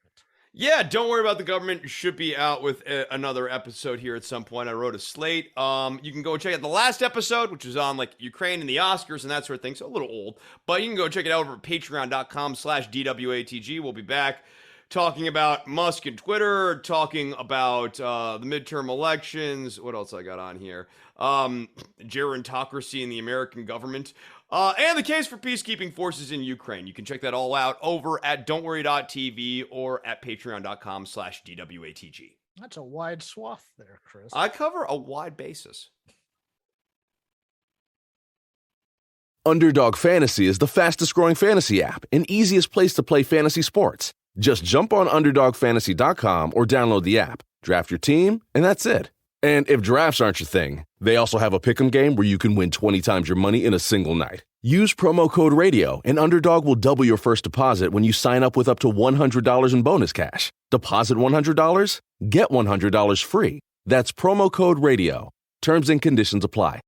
Yeah, Don't Worry About the Government should be out with another episode here at some point. I wrote a slate. You can go check out the last episode, which is on like Ukraine and the Oscars and that sort of thing. So a little old, but you can go check it out over at patreon.com/DWATG. We'll be back talking about Musk and Twitter, talking about the midterm elections. What else I got on here? Gerontocracy in the American government. And the case for peacekeeping forces in Ukraine. You can check that all out over at don'tworry.tv or at patreon.com/DWATG. That's a wide swath there, Chris. I cover a wide basis. Underdog Fantasy is the fastest growing fantasy app and easiest place to play fantasy sports. Just jump on UnderdogFantasy.com or download the app, draft your team, and that's it. And if drafts aren't your thing, they also have a pick'em game where you can win 20 times your money in a single night. Use promo code RADIO, and Underdog will double your first deposit when you sign up with up to $100 in bonus cash. Deposit $100, get $100 free. That's promo code RADIO. Terms and conditions apply.